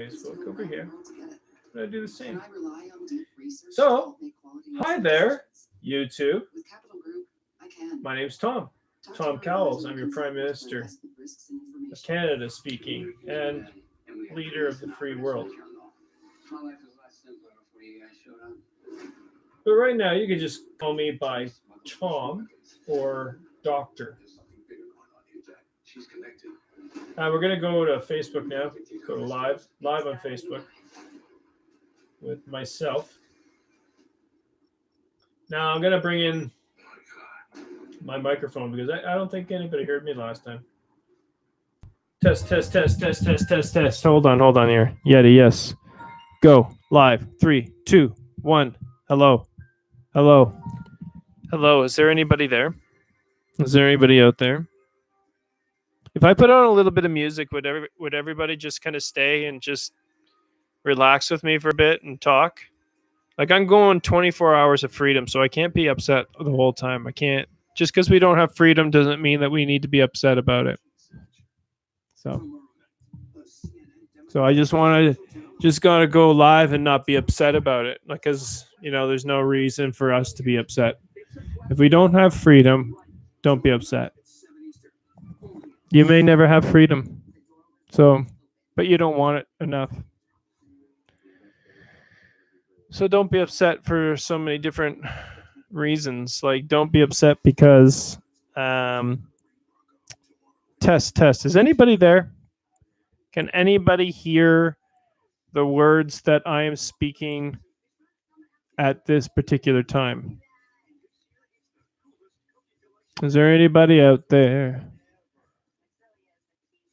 Facebook over here. I'm going to do the same. So, hi there, YouTube. My name's Tom. Tom Cowles. I'm your Prime Minister of Canada speaking and leader of the free world. But right now, you can just call me by Tom or Doctor. We're going to go to Facebook now. Go to live on Facebook with myself. Now I'm going to bring in my microphone because I don't think anybody heard me last time. Test. Hold on here. Yeti, yes. Go. Live. 3, 2, 1. Hello. Is there anybody there? Is there anybody out there? If I put on a little bit of music, would everybody just kind of stay and just relax with me for a bit and talk? Like, I'm going 24 hours of freedom, so I can't be upset the whole time. I can't. Just because we don't have freedom doesn't mean that we need to be upset about it. So I just want to gotta go live and not be upset about it, because there's no reason for us to be upset. If we don't have freedom, don't be upset. You may never have freedom, but you don't want it enough. So don't be upset for so many different reasons. Like, don't be upset because test. Is anybody there? Can anybody hear the words that I am speaking at this particular time? Is there anybody out there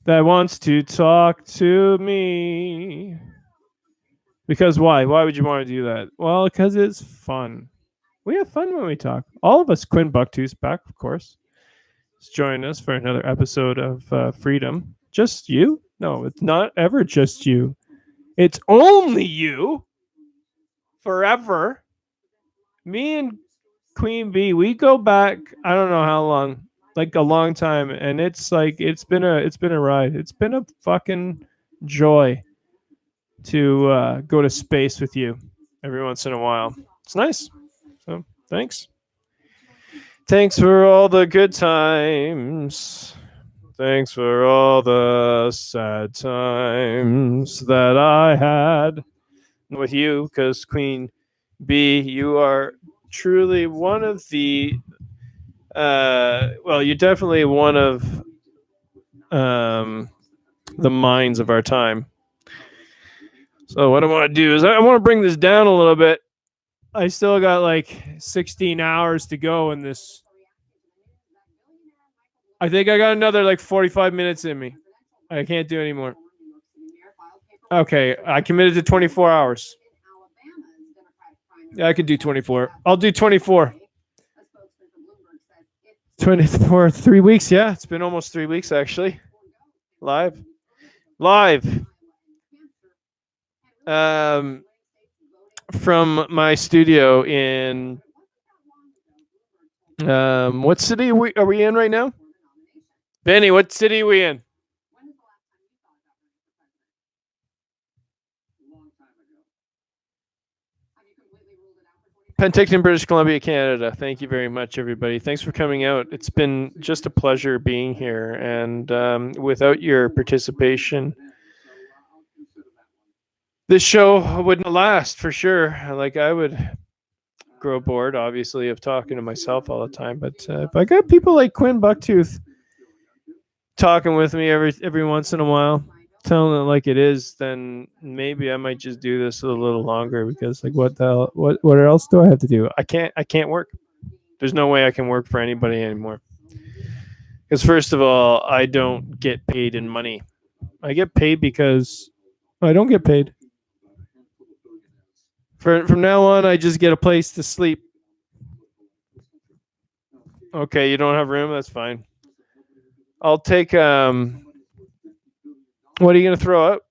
that wants to talk to me? Because why? Why would you want to do that? Well, because it's fun. We have fun when we talk. All of us. Quinn Bucktooth's back, of course. He's joining us for another episode of Freedom. Just you? No, it's not ever just you. It's only you. Forever. Me and Queen Bee, we go back, I don't know how long, like a long time, and it's been a ride. It's been a fucking joy to go to space with you every once in a while. It's nice. So thanks for all the good times. Thanks for all the sad times that I had with you, because Queen Bee, you are truly one of the you're definitely one of the minds of our time. So what I want to do is I want to bring this down a little bit. I still got like 16 hours to go in this. I think I got another like 45 minutes in me. I can't do anymore. Okay, I committed to 24 hours. Yeah, I could do 24. I'll do 24. 24, 3 weeks. Yeah, it's been almost 3 weeks actually. Live. From my studio in what city are we in right now? Benny, what city are we in? Penticton, British Columbia, Canada. Thank you very much, everybody. Thanks for coming out. It's been just a pleasure being here, and without your participation, this show wouldn't last for sure. Like, I would grow bored, obviously, of talking to myself all the time. But if I got people like Quinn Bucktooth talking with me every once in a while, telling it like it is, then maybe I might just do this a little longer, because like, what the hell, what else do I have to do? I can't work. There's no way I can work for anybody anymore. Because first of all, I don't get paid in money. I get paid because I don't get paid. From now on, I just get a place to sleep. Okay, you don't have room? That's fine. I'll take what are you going to throw out?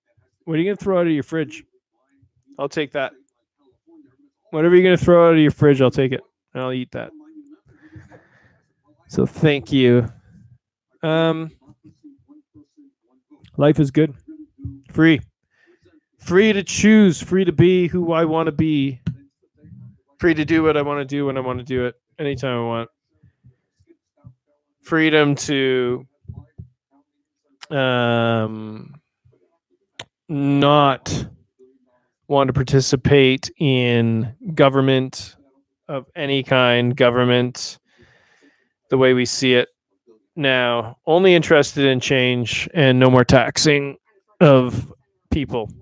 What are you going to throw out of your fridge? I'll take that. Whatever you're going to throw out of your fridge, I'll take it. And I'll eat that. So thank you. Life is good. Free. Free to choose, free to be who I want to be, free to do what I want to do when I want to do it, anytime I want. Freedom to not want to participate in government of any kind, government the way we see it now. Only interested in change and no more taxing of people.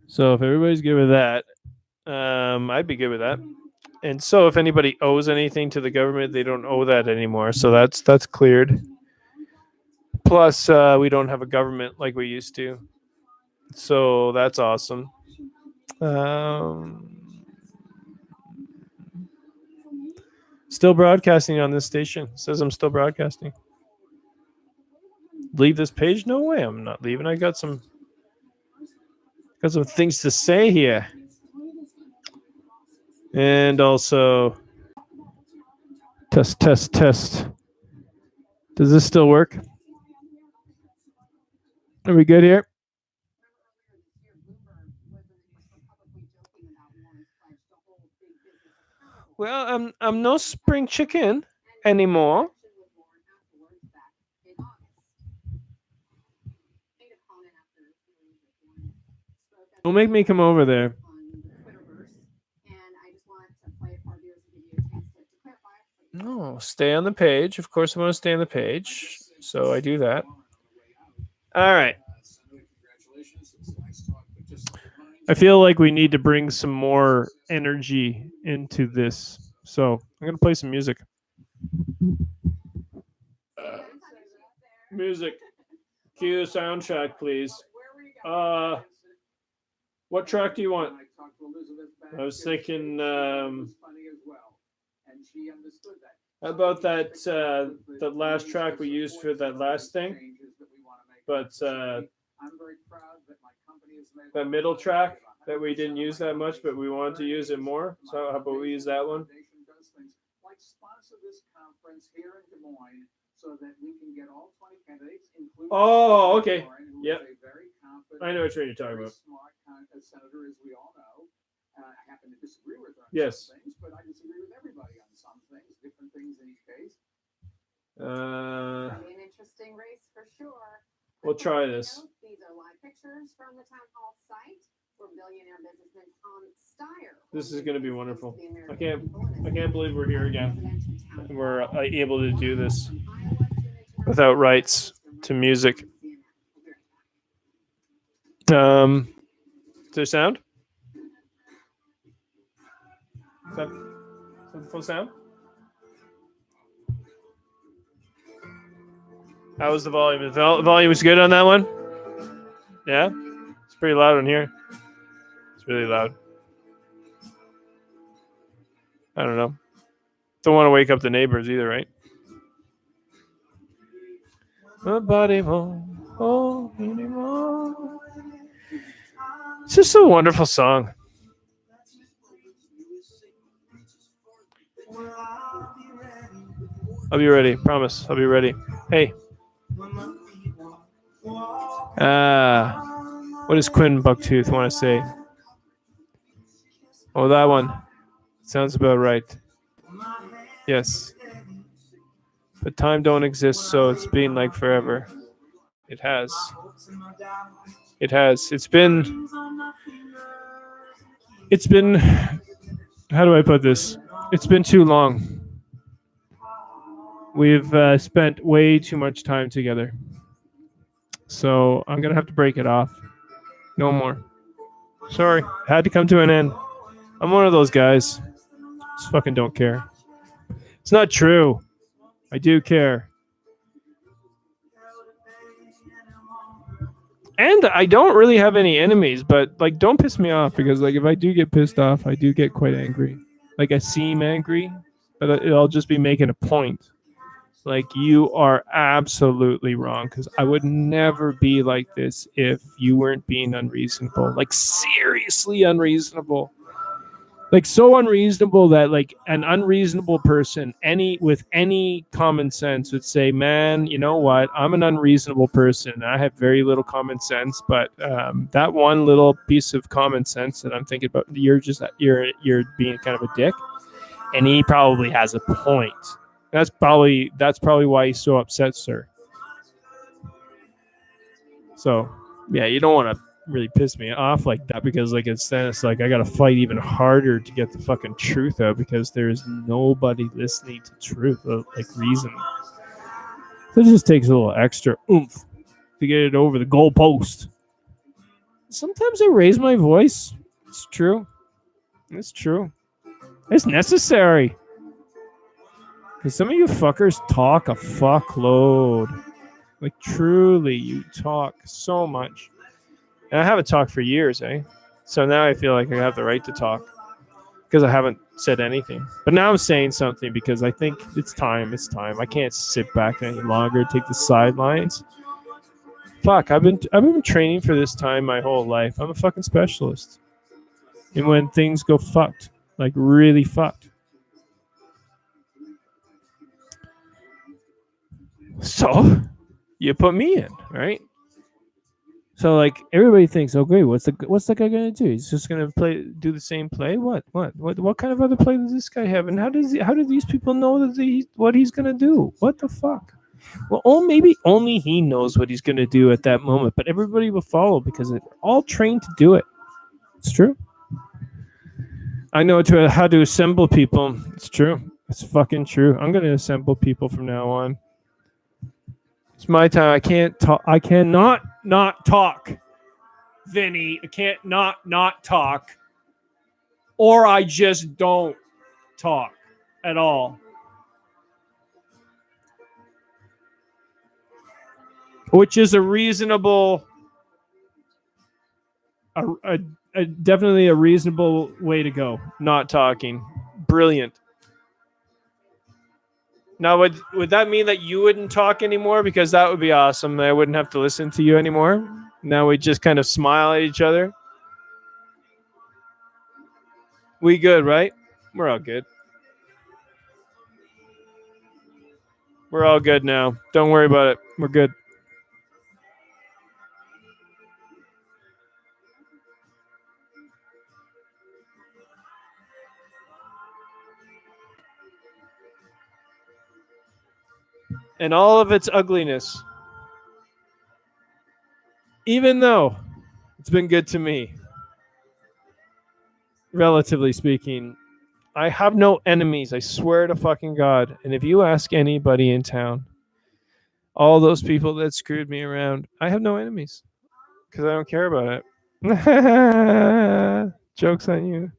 So if everybody's good with that, I'd be good with that. And so if anybody owes anything to the government, they don't owe that anymore. So that's cleared. Plus, we don't have a government like we used to. So that's awesome. Still broadcasting on this station. It says I'm still broadcasting. Leave this page? No way. I'm not leaving. I got some things to say here. And also test. Does this still work? Are we good here? Well, I'm no spring chicken anymore. Don't make me come over there. No, stay on the page. Of course, I want to stay on the page. So I do that. All right. I feel like we need to bring some more energy into this. So I'm going to play some music. Music. Cue the soundtrack, please. What track do you want? I was thinking, how about that last track we used for that last thing? But that middle track that we didn't use that much, but we wanted to use it more. So how about we use that one? Oh, okay. Yep. I know what you're talking about. Yes. An interesting race for sure. We'll try this. These are live pictures from the town hall site where billionaire businessman Tom Steyer. This is going to be wonderful. I can't believe we're here again. We're able to do this without rights to music. Is there sound? Is that the full sound? How was the volume? The volume was good on that one? Yeah? It's pretty loud in here. It's really loud. I don't know. Don't want to wake up the neighbors either, right? Nobody won't hold me anymore. It's just a wonderful song. I'll be ready. Promise. I'll be ready. Hey. What does Quinn Bucktooth want to say? Oh, that one. Sounds about right. Yes. But time don't exist, so it's been like forever. It has. It has. It's been. How do I put this? It's been too long. We've spent way too much time together. So I'm going to have to break it off. No more. Sorry. Had to come to an end. I'm one of those guys. Just fucking don't care. It's not true. I do care. And I don't really have any enemies, but like, don't piss me off, because like if I do get pissed off, I do get quite angry. Like I seem angry, but I'll just be making a point. Like, you are absolutely wrong, because I would never be like this if you weren't being unreasonable. Like, seriously unreasonable. Like so unreasonable that like an unreasonable person with any common sense would say, man, you know what, I'm an unreasonable person, I have very little common sense, but that one little piece of common sense that I'm thinking about, you're being kind of a dick, and he probably has a point. That's probably why he's so upset, sir. So yeah, you don't want to really piss me off like that, because like it's like I gotta fight even harder to get the fucking truth out, because there's nobody listening to truth, like reason. So it just takes a little extra oomph to get it over the goalpost. Sometimes I raise my voice. It's true. It's true. It's necessary. Because some of you fuckers talk a fuckload. Like truly, you talk so much. And I haven't talked for years, eh? So now I feel like I have the right to talk because I haven't said anything. But now I'm saying something because I think it's time. It's time. I can't sit back any longer, take the sidelines. Fuck, I've been training for this time my whole life. I'm a fucking specialist. And when things go fucked, like really fucked. So you put me in, right? So like everybody thinks, oh great, what's the guy gonna do? He's just gonna do the same play? What kind of other play does this guy have? And how do these people know what he's gonna do? What the fuck? Well, maybe only he knows what he's gonna do at that moment, but everybody will follow because they're all trained to do it. It's true. I know how to assemble people. It's true. It's fucking true. I'm gonna assemble people from now on. It's my time. I can't talk. I cannot not talk. Vinny, I can't not talk, or I just don't talk at all. Which is a reasonable, definitely a reasonable way to go. Not talking, brilliant. Now, would that mean that you wouldn't talk anymore? Because that would be awesome. I wouldn't have to listen to you anymore. Now we just kind of smile at each other. We good, right? We're all good. We're all good now. Don't worry about it. We're good. And all of its ugliness. Even though it's been good to me, relatively speaking, I have no enemies. I swear to fucking God. And if you ask anybody in town, all those people that screwed me around, I have no enemies because I don't care about it. Joke's on you.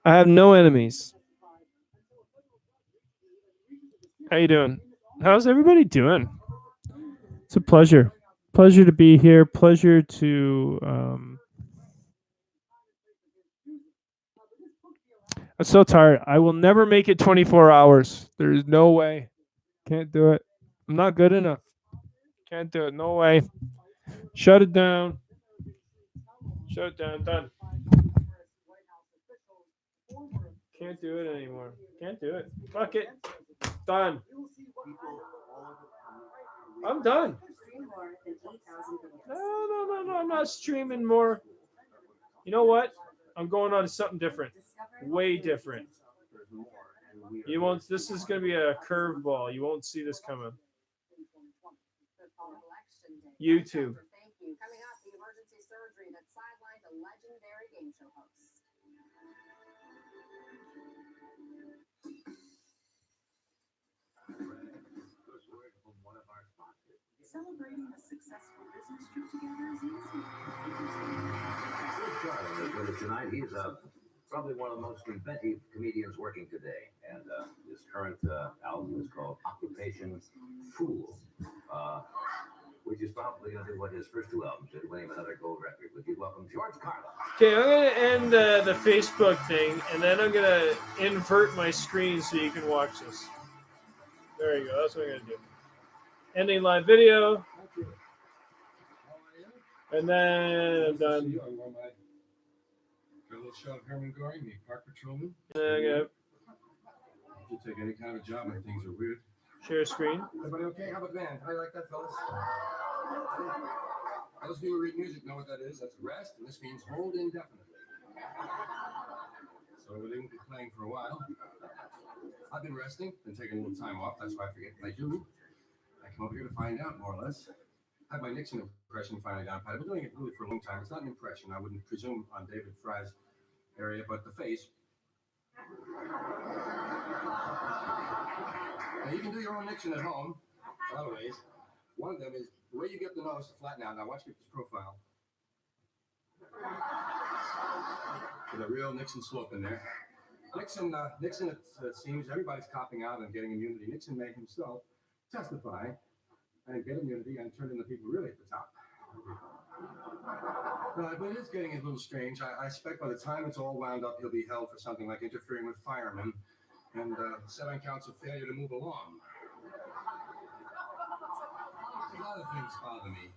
I have no enemies. How you doing? How's everybody doing? It's a pleasure. Pleasure to be here. Pleasure to. I'm so tired. I will never make it 24 hours. There's no way. Can't do it. I'm not good enough. Can't do it. No way. Shut it down. Shut it down. Done. Can't do it anymore. Can't do it. Fuck it. Done. I'm done. No. I'm not streaming more. You know what? I'm going on to something different. Way different. You won't. This is going to be a curveball. You won't see this coming. YouTube. Celebrating a successful business trip together is easy. Charlie is with us tonight. He's probably one of the most inventive comedians working today. And his current album is called Occupation Fool, which is probably going to do what his first two albums did, winning another gold record. Would you welcome George Carlin? Okay, I'm going to end the Facebook thing, and then I'm going to invert my screen so you can watch this. There you go. That's what I'm going to do. Ending live video. And then I'm done. little show of Herman Goring, the park patrolman. Okay. You take any kind of job when things are weird. Share screen. Everybody okay? How about the band? How do you like that, fellas? Those of you who read music know what that is. That's rest, and this means hold indefinitely. So we didn't be playing for a while. I've been resting, been taking a little time off. That's why I forget what I do. I come over here to find out, more or less. I have my Nixon impression finally down pat. I've been doing it really for a long time. It's not an impression. I wouldn't presume on David Fry's area, but the face. Now, you can do your own Nixon at home, a lot of ways. One of them is the way you get the nose to flatten out. Now, watch me get this profile. With a real Nixon slope in there. Nixon, it seems everybody's copping out and getting immunity. Nixon may himself testify and get immunity and turn in the people really at the top. But it is getting a little strange. I expect by the time it's all wound up, he'll be held for something like interfering with firemen and 7 counts of failure to move along. A lot of things bother me.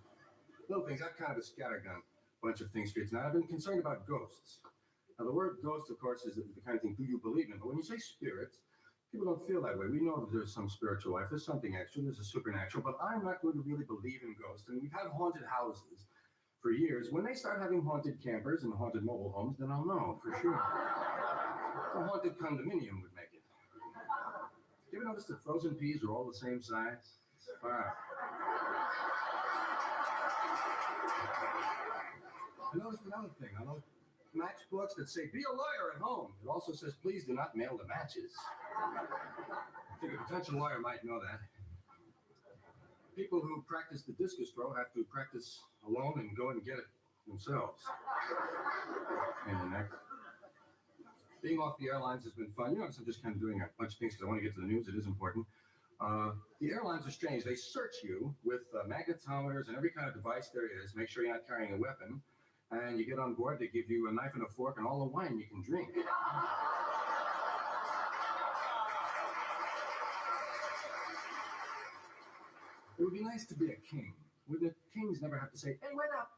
Little things. I've kind of a scattergun bunch of things streets. Now, I've been concerned about ghosts. Now, the word ghost, of course, is the kind of thing, do you believe in? But when you say spirits, people don't feel that way. We know that there's some spiritual life. There's something extra. There's a supernatural. But I'm not going to really believe in ghosts. And we've had haunted houses for years. When they start having haunted campers and haunted mobile homes, then I'll know for sure. A haunted condominium would make it. Do you ever notice that frozen peas are all the same size? Wow. I noticed another thing. I know matchbooks that say, be a lawyer at home. It also says, please do not mail the matches. I think a potential lawyer might know that. People who practice the discus throw have to practice alone and go and get it themselves. And being off the airlines has been fun. You notice I'm just kind of doing a bunch of things because I want to get to the news. It is important. The airlines are strange. They search you with magnetometers and every kind of device there is. Make sure you're not carrying a weapon. And you get on board, they give you a knife and a fork and all the wine you can drink. It would be nice to be a king. Wouldn't it? Kings never have to say, hey, wait up.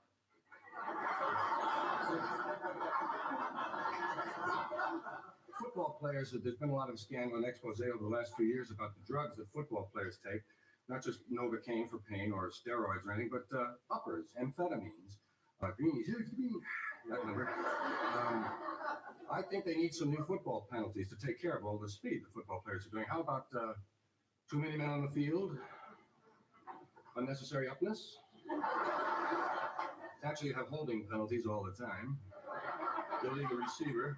Football players, there's been a lot of scandal and expose over the last few years about the drugs that football players take. Not just Novocaine for pain or steroids or anything, but uppers, amphetamines. Greenies, that number. I think they need some new football penalties to take care of all the speed the football players are doing. How about too many men on the field? Unnecessary upness? Actually, you have holding penalties all the time. Illegal receiver.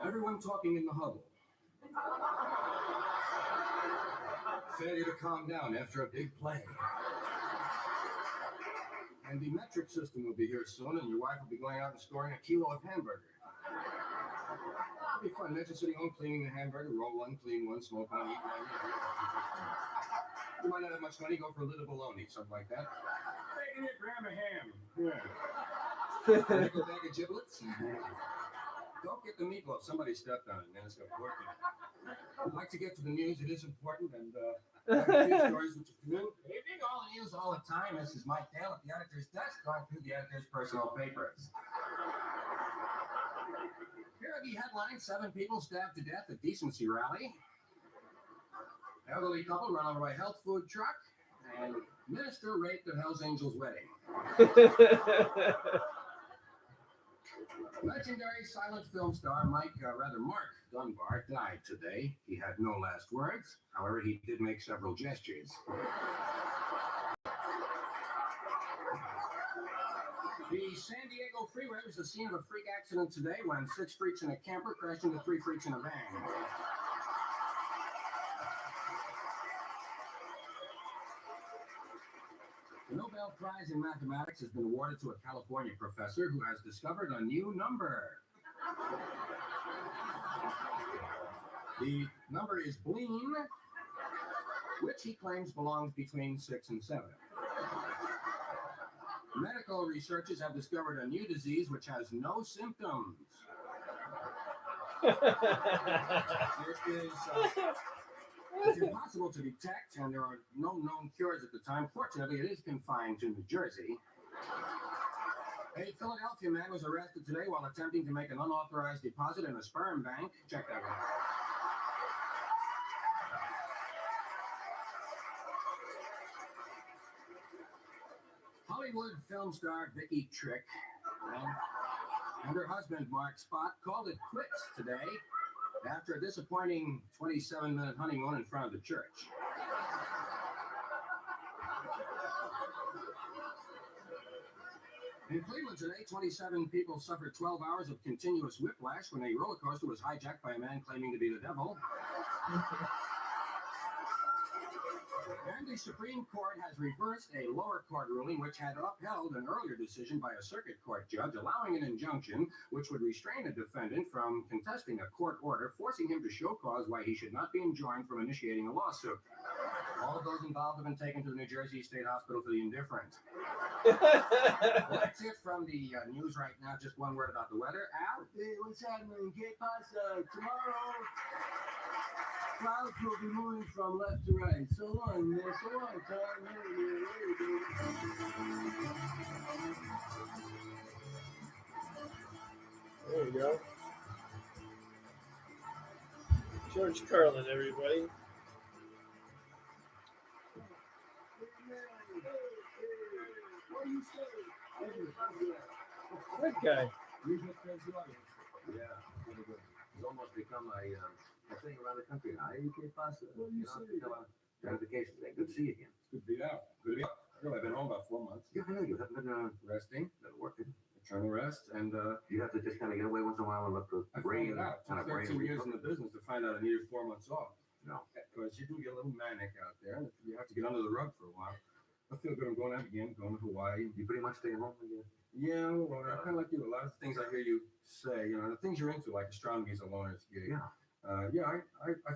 Everyone talking in the huddle. Failure to calm down after a big play. And the metric system will be here soon, and your wife will be going out and scoring a kilo of hamburger. It'll be fun. Imagine sitting home cleaning the hamburger, roll one, clean one, smoke one, eat one. You might not have much money, go for a little bologna, something like that. Hey, can you grab a ham? Yeah. Nickel bag of giblets? Don't get the meatloaf. Somebody stepped on it, man. It's got pork in it. I'd like to get to the news. It is important, and I have a few stories which have come in. Evening, all the news all the time. This is Mike Dale at the editor's desk, going through the editor's personal papers. Here are the headlines. 7 people stabbed to death at decency rally. Elderly couple run over by health food truck. And minister raped at Hell's Angels wedding. Legendary silent film star Mark Dunbar died today. He had no last words. However, he did make several gestures. The San Diego freeway was the scene of a freak accident today when 6 freaks in a camper crashed into 3 freaks in a van. The Nobel Prize in Mathematics has been awarded to a California professor who has discovered a new number. The number is Bleen, which he claims belongs between 6 and 7. Medical researchers have discovered a new disease which has no symptoms. It's impossible to detect, and there are no known cures at the time. Fortunately, it is confined to New Jersey. A Philadelphia man was arrested today while attempting to make an unauthorized deposit in a sperm bank. Check that out. Hollywood film star Vicky Trick and her husband Mark Spot called it quits today after a disappointing 27-minute honeymoon in front of the church. In Cleveland today, 27 people suffered 12 hours of continuous whiplash when a roller coaster was hijacked by a man claiming to be the devil. And the Supreme Court has reversed a lower court ruling which had upheld an earlier decision by a circuit court judge allowing an injunction which would restrain a defendant from contesting a court order forcing him to show cause why he should not be enjoined from initiating a lawsuit. All of those involved have been taken to the New Jersey State Hospital for the Indifferent. Well, that's it from the news right now. Just one word about the weather. Al? Hey, what's happening? ¿Qué pasa? Tomorrow, clouds will be moving from left to right. So long, man. So long, Tom. There you go. George Carlin, everybody. What do you say? That guy. Yeah, really good. It's almost become a thing around the country now. Hey, ¿qué pasa? What do you say? Gratification thing. Good to see you again. Good to be out. Good to be out. I've been home about 4 months. Yeah, I know you haven't been Resting, working. trying to rest, and You have to just kind of get away once in a while and let the I brain found it out. kind of 13 years in the business to find out I needed 4 months off. No. Because you do get a little manic out there, and you have to get under the rug for a while. I feel good. I'm going out again, going to Hawaii. You pretty much stay home again. Yeah, well, I kind of like you. A lot of things I hear you say, the things you're into, like astronomy is a loner's gig. Yeah. I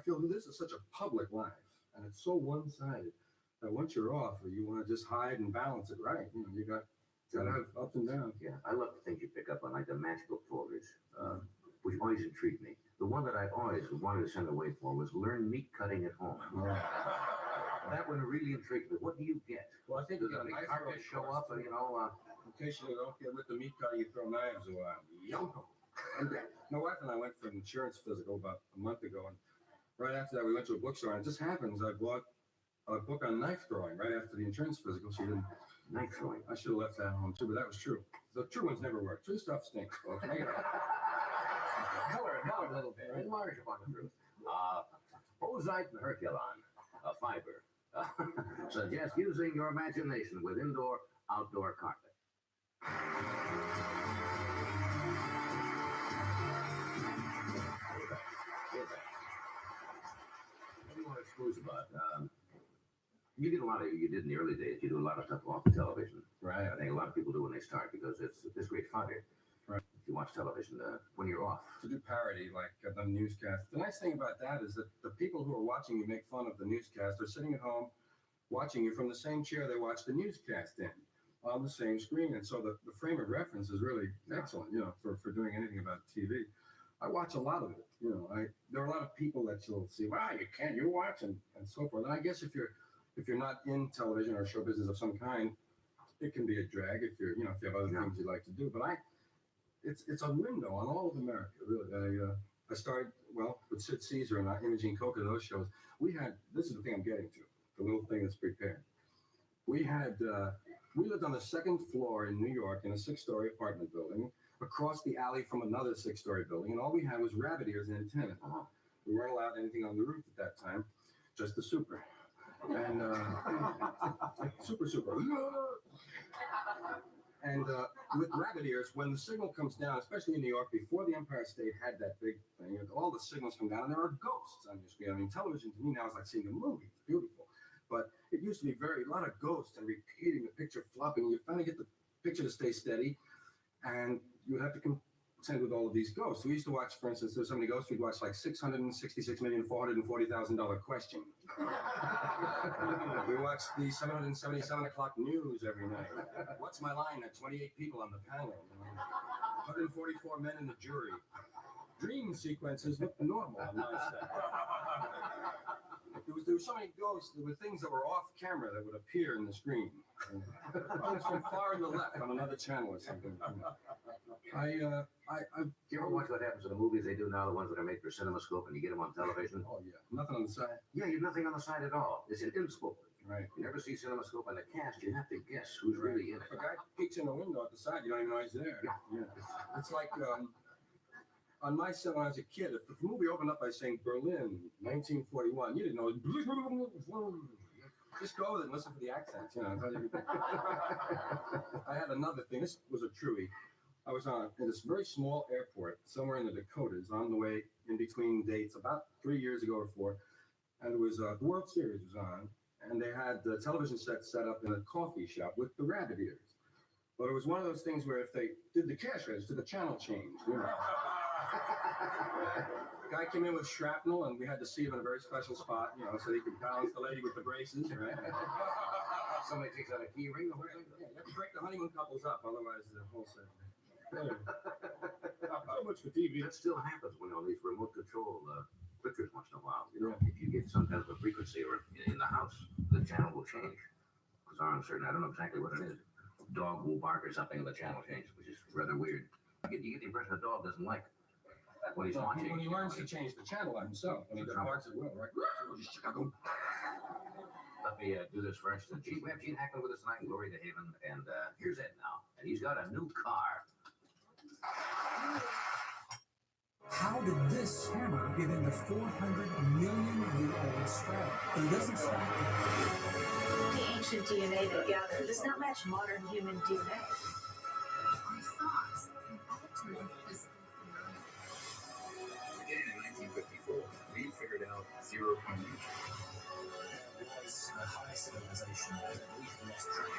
feel this is such a public life, and it's so one-sided that once you're off, you want to just hide and balance it right. You got to have ups and downs. Yeah, I love the things you pick up on, like the matchbook folders, which always intrigued me. The one that I always wanted to send away for was learn meat cutting at home. Yeah. That one really intrigued me. What do you get? Well, I think Does you a got a big nice carcass little show up? course. In case you don't get with the meat cutting, you throw knives around. Yum. My wife and I went for an insurance physical about a month ago, and right after that, we went to a bookstore, and it just happens I bought a book on knife throwing right after the insurance physical. She didn't. Knife throwing. I should have left that home too, but that was true. The true ones never work. True stuff stinks, folks. Make it up. Color a little bit. Enlarge upon the truth. Ozite and Herculon, a fiber. Suggest using your imagination with indoor-outdoor carpet. What do you want to exclude about? You did in the early days, you do a lot of stuff off the television. Right. I think a lot of people do when they start because it's great fodder. Right. If you watch television when you're off. To do parody, like the newscast. The nice thing about that is that the people who are watching you make fun of the newscast are sitting at home watching you from the same chair they watch the newscast in on the same screen. And so the frame of reference is really excellent, for doing anything about TV. I watch a lot of it. There are a lot of people that you'll see, wow, you watch and so forth. And I guess if you're not in television or show business of some kind, it can be a drag if you have other things you like to do. But it's a window on all of America, really. I started, with Sid Caesar and Imogene Coca, those shows. This is the thing I'm getting to, the little thing that's prepared. We lived on the second floor in New York in a 6-story apartment building across the alley from another 6-story building, and all we had was rabbit ears and antennas. We weren't allowed anything on the roof at that time, just the super. And super. And with rabbit ears, when the signal comes down, especially in New York, before the Empire State had that big thing, all the signals come down, and there are ghosts on your screen. I mean, television to me now is like seeing a movie. It's beautiful. But it used to be a lot of ghosts and repeating the picture, flopping. You finally get the picture to stay steady, and you would have to contend with all of these ghosts. We used to watch, for instance, there's so many ghosts, we'd watch like $666,440,000 Question. We watched the 777 o'clock news every night. What's my line? 28 people on the panel. 144 men in the jury. Dream sequences look normal on my set. there were so many ghosts. There were things that were off camera that would appear in the screen. From far on the left on another channel or something. Do you ever watch what happens in the movies they do now, the ones that are made for CinemaScope, and you get them on television? Oh yeah, nothing on the side. Yeah, you have nothing on the side at all. It's in-scope. Right. You never see CinemaScope on the cast. You have to guess who's really in it. If a guy peeks in the window at the side, you don't even know he's there. Yeah. It's like on my set when I was a kid, if the movie opened up by saying Berlin, 1941, you didn't know. Just go with it and listen for the accents, you know. I had another thing. This was a truie. I was in this very small airport somewhere in the Dakotas on the way in between dates about 3 years ago or 4. And it was the World Series was on. And they had the television set up in a coffee shop with the rabbit ears. But it was one of those things where if they did the cash register, the channel changed, you know. The guy came in with shrapnel, and we had to see him in a very special spot, you know, so he could balance the lady with the braces, right? Somebody takes out a key ring. Yeah, you have to break the honeymoon couples up, otherwise the whole set. So much for TV. That still happens when on these remote control pictures once in a while. You know, if you get some kind of a frequency or in the house, the channel will change. Because I'm certain, I don't know exactly what it is. Dog will bark or something, and the channel changes, which is rather weird. You get the impression the dog doesn't like what he's watching. When he learns to change the channel on himself, when he departs at will, right? Let me do this first. We have Gene Hackman with us tonight, Glory to Haven, and here's Ed now. And he's got a new car. How did this hammer get into 400-million-year-old strata? It doesn't stop there. The ancient DNA they gathered does not match modern human DNA. Our thoughts can alter the physical phenomena. Again, in 1954, we figured out zero-point neutron. It was a high civilization that we've lost track of.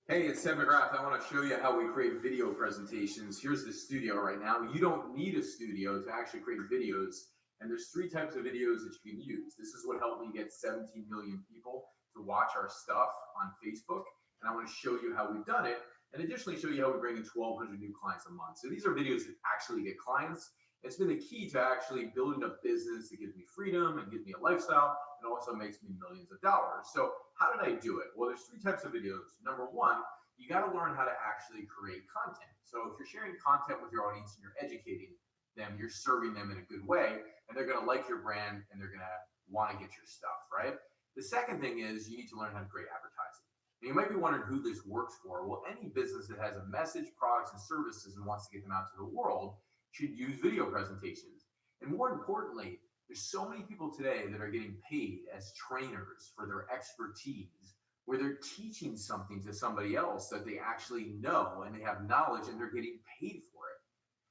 Hey, it's Ted McGrath. I want to show you how we create video presentations. Here's the studio right now. You don't need a studio to actually create videos. And there's 3 types of videos that you can use. This is what helped me get 17 million people to watch our stuff on Facebook. And I want to show you how we've done it. And additionally show you how we bring in 1,200 new clients a month. So these are videos that actually get clients. It's been the key to actually building a business that gives me freedom and gives me a lifestyle and also makes me millions of dollars. So how did I do it? Well, there's 3 types of videos. Number 1, you got to learn how to actually create content. So if you're sharing content with your audience and you're educating them, you're serving them in a good way, and they're going to like your brand and they're going to want to get your stuff, right? The second thing is you need to learn how to create advertising. And you might be wondering who this works for. Well, any business that has a message, products, and services and wants to get them out to the world should use video presentations. And more importantly, there's so many people today that are getting paid as trainers for their expertise, where they're teaching something to somebody else that they actually know and they have knowledge and they're getting paid for it.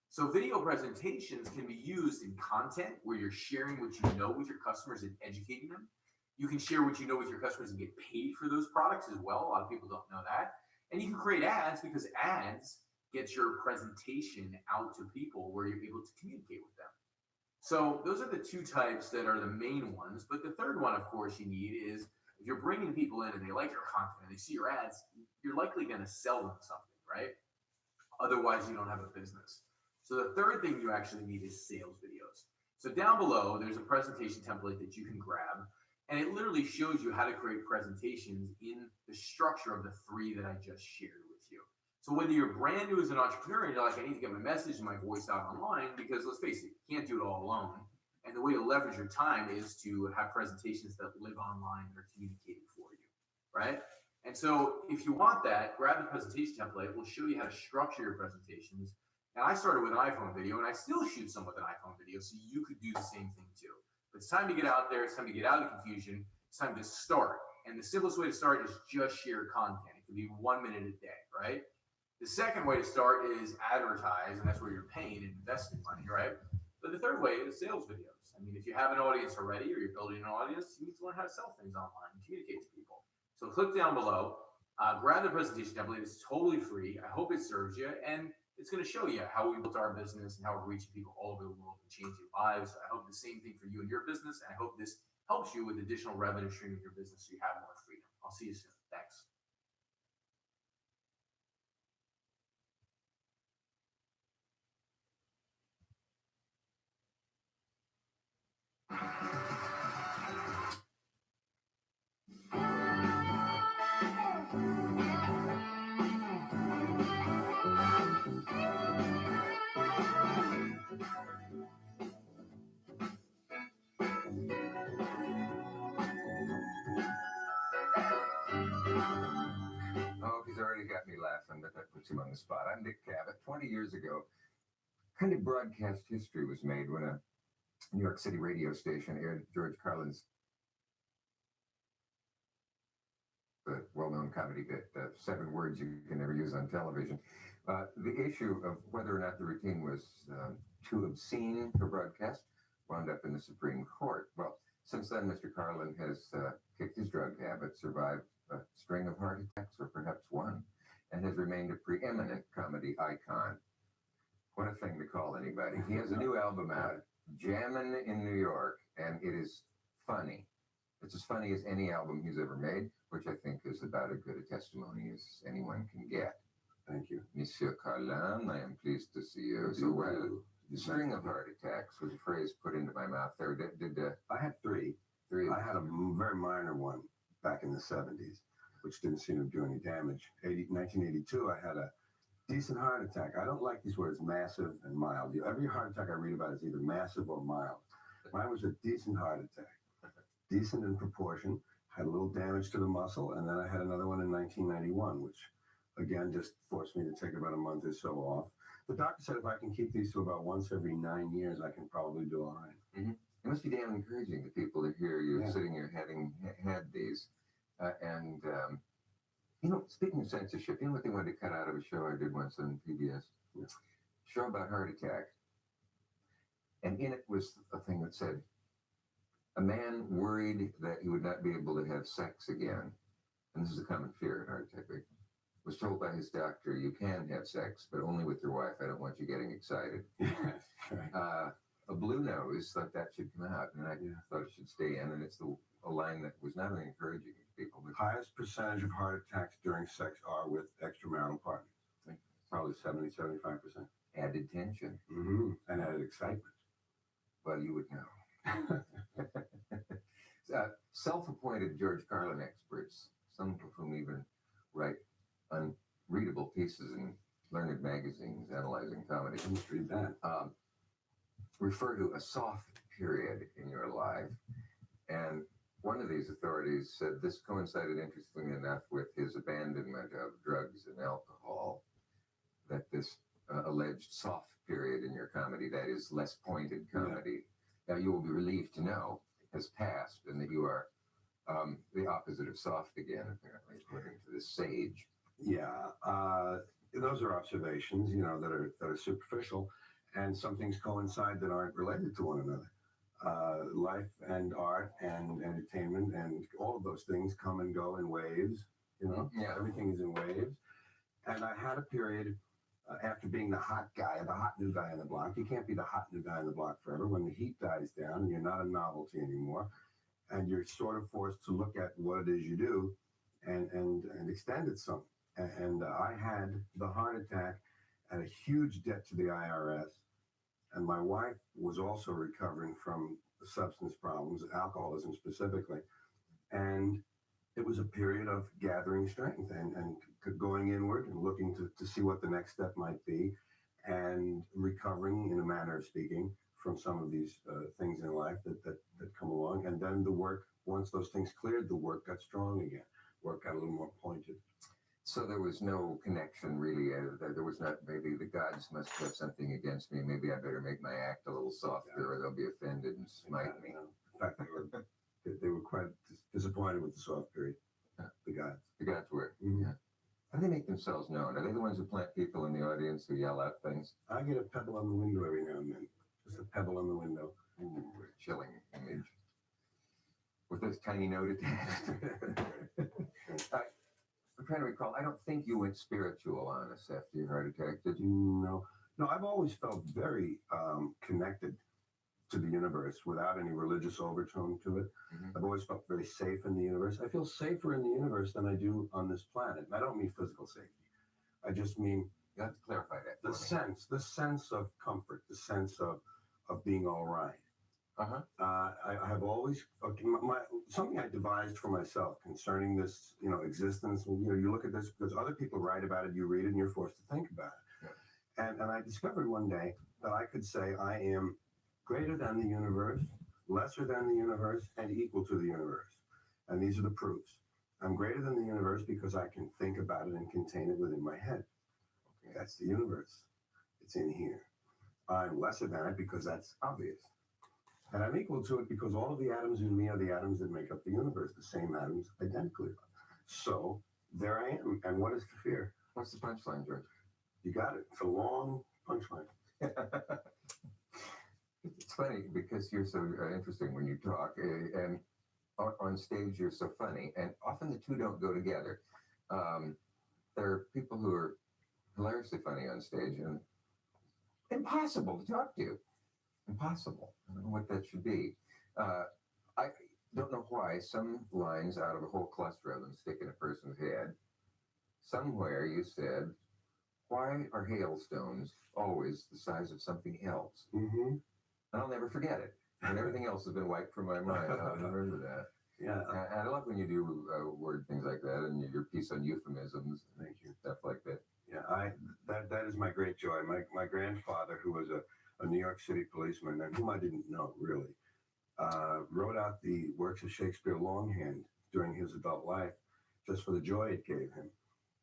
So video presentations can be used in content where you're sharing what you know with your customers and educating them. You can share what you know with your customers and get paid for those products as well. A lot of people don't know that. And you can create ads because ads get your presentation out to people where you're able to communicate with them. So those are the 2 types that are the main ones. But the third one, of course, you need is if you're bringing people in and they like your content and they see your ads, you're likely going to sell them something, right? Otherwise, you don't have a business. So the third thing you actually need is sales videos. So down below, there's a presentation template that you can grab. And it literally shows you how to create presentations in the structure of the 3 that I just shared with you. So whether you're brand new as an entrepreneur and you're like, I need to get my message and my voice out online, because let's face it, you can't do it all alone. And the way to leverage your time is to have presentations that live online and are communicating for you, right? And so if you want that, grab the presentation template. We'll show you how to structure your presentations. And I started with an iPhone video, and I still shoot some with an iPhone video, so you could do the same thing too. But it's time to get out there. It's time to get out of the confusion. It's time to start. And the simplest way to start is just share content. It could be 1 minute a day, right? The second way to start is advertise, and that's where you're paying and investing money, right? But the third way is sales videos. I mean, if you have an audience already or you're building an audience, you need to learn how to sell things online and communicate to people. So click down below, grab the presentation template. It's totally free. I hope it serves you, and it's going to show you how we built our business and how we're reaching people all over the world and changing lives. I hope the same thing for you and your business, and I hope this helps you with additional revenue stream in your business so you have more freedom. I'll see you soon. Thanks. Oh, he's already got me laughing, but that puts him on the spot. I'm Dick Cavett. 20 years ago, kind of broadcast history was made when a New York City radio station aired George Carlin's well-known comedy bit, 7 words you can never use on television. The issue of whether or not the routine was too obscene for broadcast wound up in the Supreme Court. Well, since then, Mr. Carlin has kicked his drug habit, survived a string of heart attacks, or perhaps one, and has remained a preeminent comedy icon. What a thing to call anybody. He has a new album out, Jammin' in New York, and it is funny. It's as funny as any album he's ever made, which I think is about as good a testimony as anyone can get. Thank you. Monsieur Carlin, I am pleased to see you. So well. The string of heart attacks was a phrase put into my mouth there. I had 3. I had a very minor one back in the 70s, which didn't seem to do any damage. 1982, I had a decent heart attack. I don't like these words, massive and mild. Every heart attack I read about is either massive or mild. Mine was a decent heart attack. Decent in proportion, had a little damage to the muscle, and then I had another one in 1991, which again just forced me to take about a month or so off. The doctor said if I can keep these to about once every 9 years, I can probably do all right. Mm-hmm. It must be damn encouraging to people to hear you sitting here having had these. You know, speaking of censorship, you know what they wanted to cut out of a show I did once on PBS? Yeah. Show about heart attack. And in it was a thing that said, a man worried that he would not be able to have sex again, and this is a common fear in heart attack victims, was told by his doctor, you can have sex, but only with your wife. I don't want you getting excited. A blue nose thought that should come out, and I thought it should stay in, and it's a line that was not only encouraging to people. But highest percentage of heart attacks during sex are with extramarital partners. Probably 70-75%. Added tension. Mm-hmm. And added excitement. Well, you would know. Self-appointed George Carlin experts, some of whom even write unreadable pieces in learned magazines analyzing comedy. Let's read that. Refer to a soft period in your life. And one of these authorities said this coincided, interestingly enough, with his abandonment of drugs and alcohol, that this alleged soft period in your comedy, that is less pointed comedy, now you will be relieved to know has passed, and that you are the opposite of soft again, apparently, according to this sage. Yeah, those are observations, you know, that are superficial, and some things coincide that aren't related to one another. Life and art and entertainment and all of those things come and go in waves. You know, everything is in waves. And I had a period after being the hot guy, the hot new guy on the block. You can't be the hot new guy on the block forever. When the heat dies down and you're not a novelty anymore, and you're sort of forced to look at what it is you do and extend it some. And I had the heart attack and a huge debt to the IRS. And my wife was also recovering from substance problems, alcoholism specifically. And it was a period of gathering strength and going inward and looking to see what the next step might be, and recovering, in a manner of speaking, from some of these things in life that come along. And then the work, once those things cleared, the work got strong again. Work got a little more pointed. So there was no connection, really. There was not, maybe the gods must have something against me. Maybe I better make my act a little softer, or they'll be offended and smite me. In fact, they were quite disappointed with the soft period. The gods. The gods were. Mm-hmm. Yeah. How do they make themselves known? Are they the ones who plant people in the audience who yell out things? I get a pebble on the window every now and then. Just a pebble on the window. Ooh, a chilling image. With this tiny note attached. I'm trying to recall. I don't think you went spiritual on us after your heart attack, did you? No, I've always felt very connected to the universe without any religious overtone to it. Mhm. I've always felt very safe in the universe. I feel safer in the universe than I do on this planet. And I don't mean physical safety. I just mean You have to clarify that. the sense of comfort, the sense of being all right. Uh-huh. I have always something I devised for myself concerning this, existence. You look at this because other people write about it, you read it, and you're forced to think about it. Yeah. And I discovered one day that I could say I am greater than the universe, lesser than the universe, and equal to the universe. And these are the proofs. I'm greater than the universe because I can think about it and contain it within my head. Okay, that's the universe. It's in here. I'm lesser than it because that's obvious. And I'm equal to it because all of the atoms in me are the atoms that make up the universe, the same atoms identically. So there I am. And what is to fear? What's the punchline, George? You got it. It's a long punchline. It's funny because you're so interesting when you talk, and on stage you're so funny, and often the two don't go together. There are people who are hilariously funny on stage and impossible to talk to. Impossible. I don't know what that should be. I don't know why some lines out of a whole cluster of them stick in a person's head. Somewhere you said, "Why are hailstones always the size of something else?" Mm-hmm. And I'll never forget it. And everything else has been wiped from my mind. I'll remember that. Yeah. And I love when you do word things like that, and your piece on euphemisms. Thank you. Stuff like that. Yeah, that is my great joy. My grandfather, who was a New York City policeman, and whom I didn't know really, wrote out the works of Shakespeare longhand during his adult life, just for the joy it gave him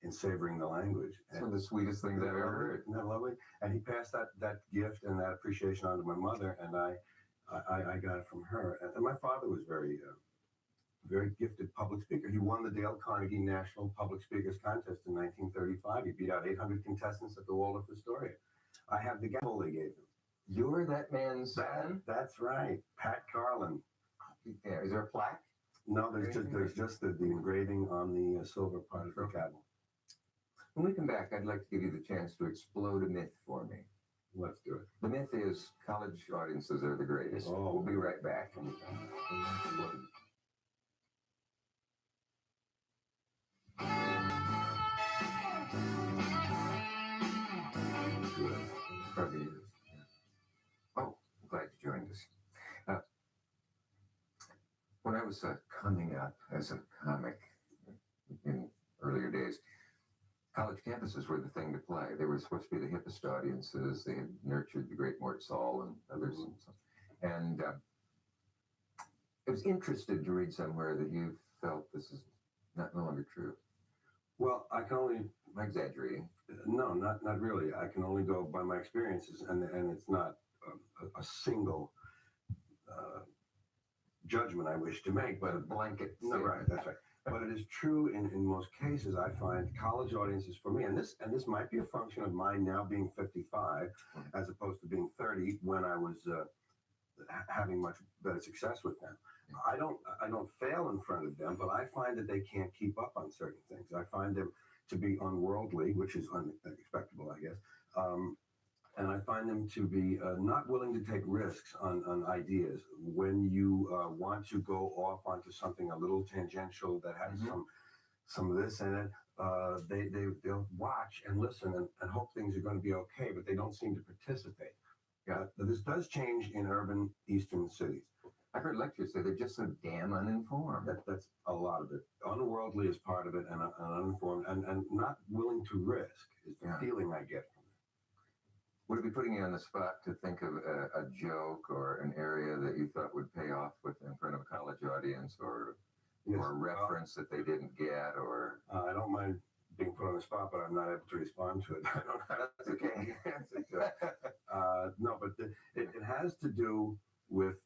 in savoring the language. It's one of the sweetest things I've ever heard. Isn't that lovely? And he passed that gift and that appreciation on to my mother, and I got it from her. And my father was very gifted public speaker. He won the Dale Carnegie National Public Speakers Contest in 1935. He beat out 800 contestants at the Waldorf Astoria. I have the gavel they gave him. You're that man's son? That's right, Pat Carlin. Yeah. Is there a plaque? No, there's just the engraving on the silver part of the gavel. When we come back, I'd like to give you the chance to explode a myth for me. Let's do it. The myth is college audiences are the greatest. Oh. We'll be right back. Probably is. Yeah. Oh, I'm glad you joined us. When I was coming up as a comic in earlier days, college campuses were the thing to play. They were supposed to be the hippest audiences. They had nurtured the great Mort Saul and others. And I was interested to read somewhere that you felt this is no longer true. Well, I can only... Am I exaggerating? No, not really. I can only go by my experiences, and it's not a single judgment I wish to make, But a blanket. No, right, that's right. But it is true in most cases. I find college audiences for me, and this might be a function of mine now being 55 as opposed to being 30 when I was having much better success with them. I don't fail in front of them, but I find that they can't keep up on certain things. I find them to be unworldly, which is unexpectable, I guess. And I find them to be not willing to take risks on ideas. When you want to go off onto something a little tangential that has some of this in it, they'll watch and listen and hope things are going to be okay, but they don't seem to participate. Yeah, this does change in urban eastern cities. I've heard lecturers say they're just so damn uninformed. That's a lot of it. Unworldly is part of it, and uninformed, and not willing to risk is the feeling I get from it. Would it be putting you on the spot to think of a joke or an area that you thought would pay off in front of a college audience, or a reference that they didn't get, or? I don't mind being put on the spot, but I'm not able to respond to it. That's okay. No, but it has to do with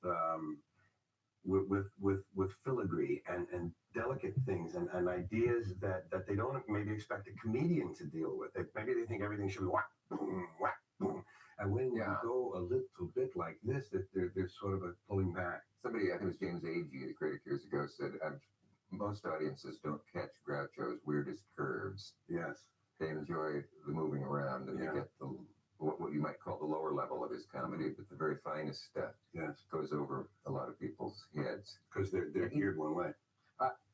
filigree and delicate things and ideas that they don't maybe expect a comedian to deal with. Maybe they think everything should be whack, boom, whack, boom. And when you go a little bit like this, that they're sort of pulling back. Somebody, I think it was James Agee, the critic years ago, said most audiences don't catch Groucho's weirdest curves. Yes. They enjoy the moving around, and they get what you might call the lower level of his darkest comedy, but the very finest stuff Yes, goes over a lot of people's heads. because they're geared one way.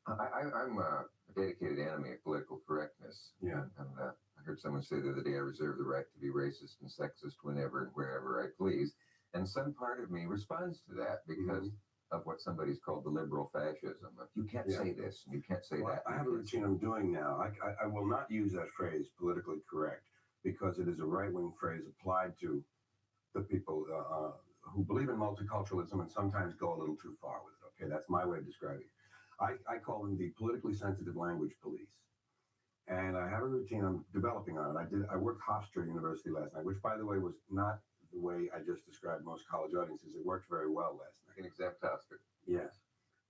I'm a dedicated enemy of political correctness. Yeah. And I heard someone say the other day, I reserve the right to be racist and sexist whenever and wherever I please. And some part of me responds to that because of what somebody's called the liberal fascism. You can't say this, and you can't say Well, that. I have a routine I'm doing now. I will not use that phrase, politically correct, because it is a right-wing phrase applied to the people who believe in multiculturalism and sometimes go a little too far with it. Okay, that's my way of describing it. I call them the politically sensitive language police. And I have a routine I'm developing on it. I worked Hofstra University last night, which, by the way, was not the way I just described most college audiences. It worked very well last night. An exact Hofstra. Yes.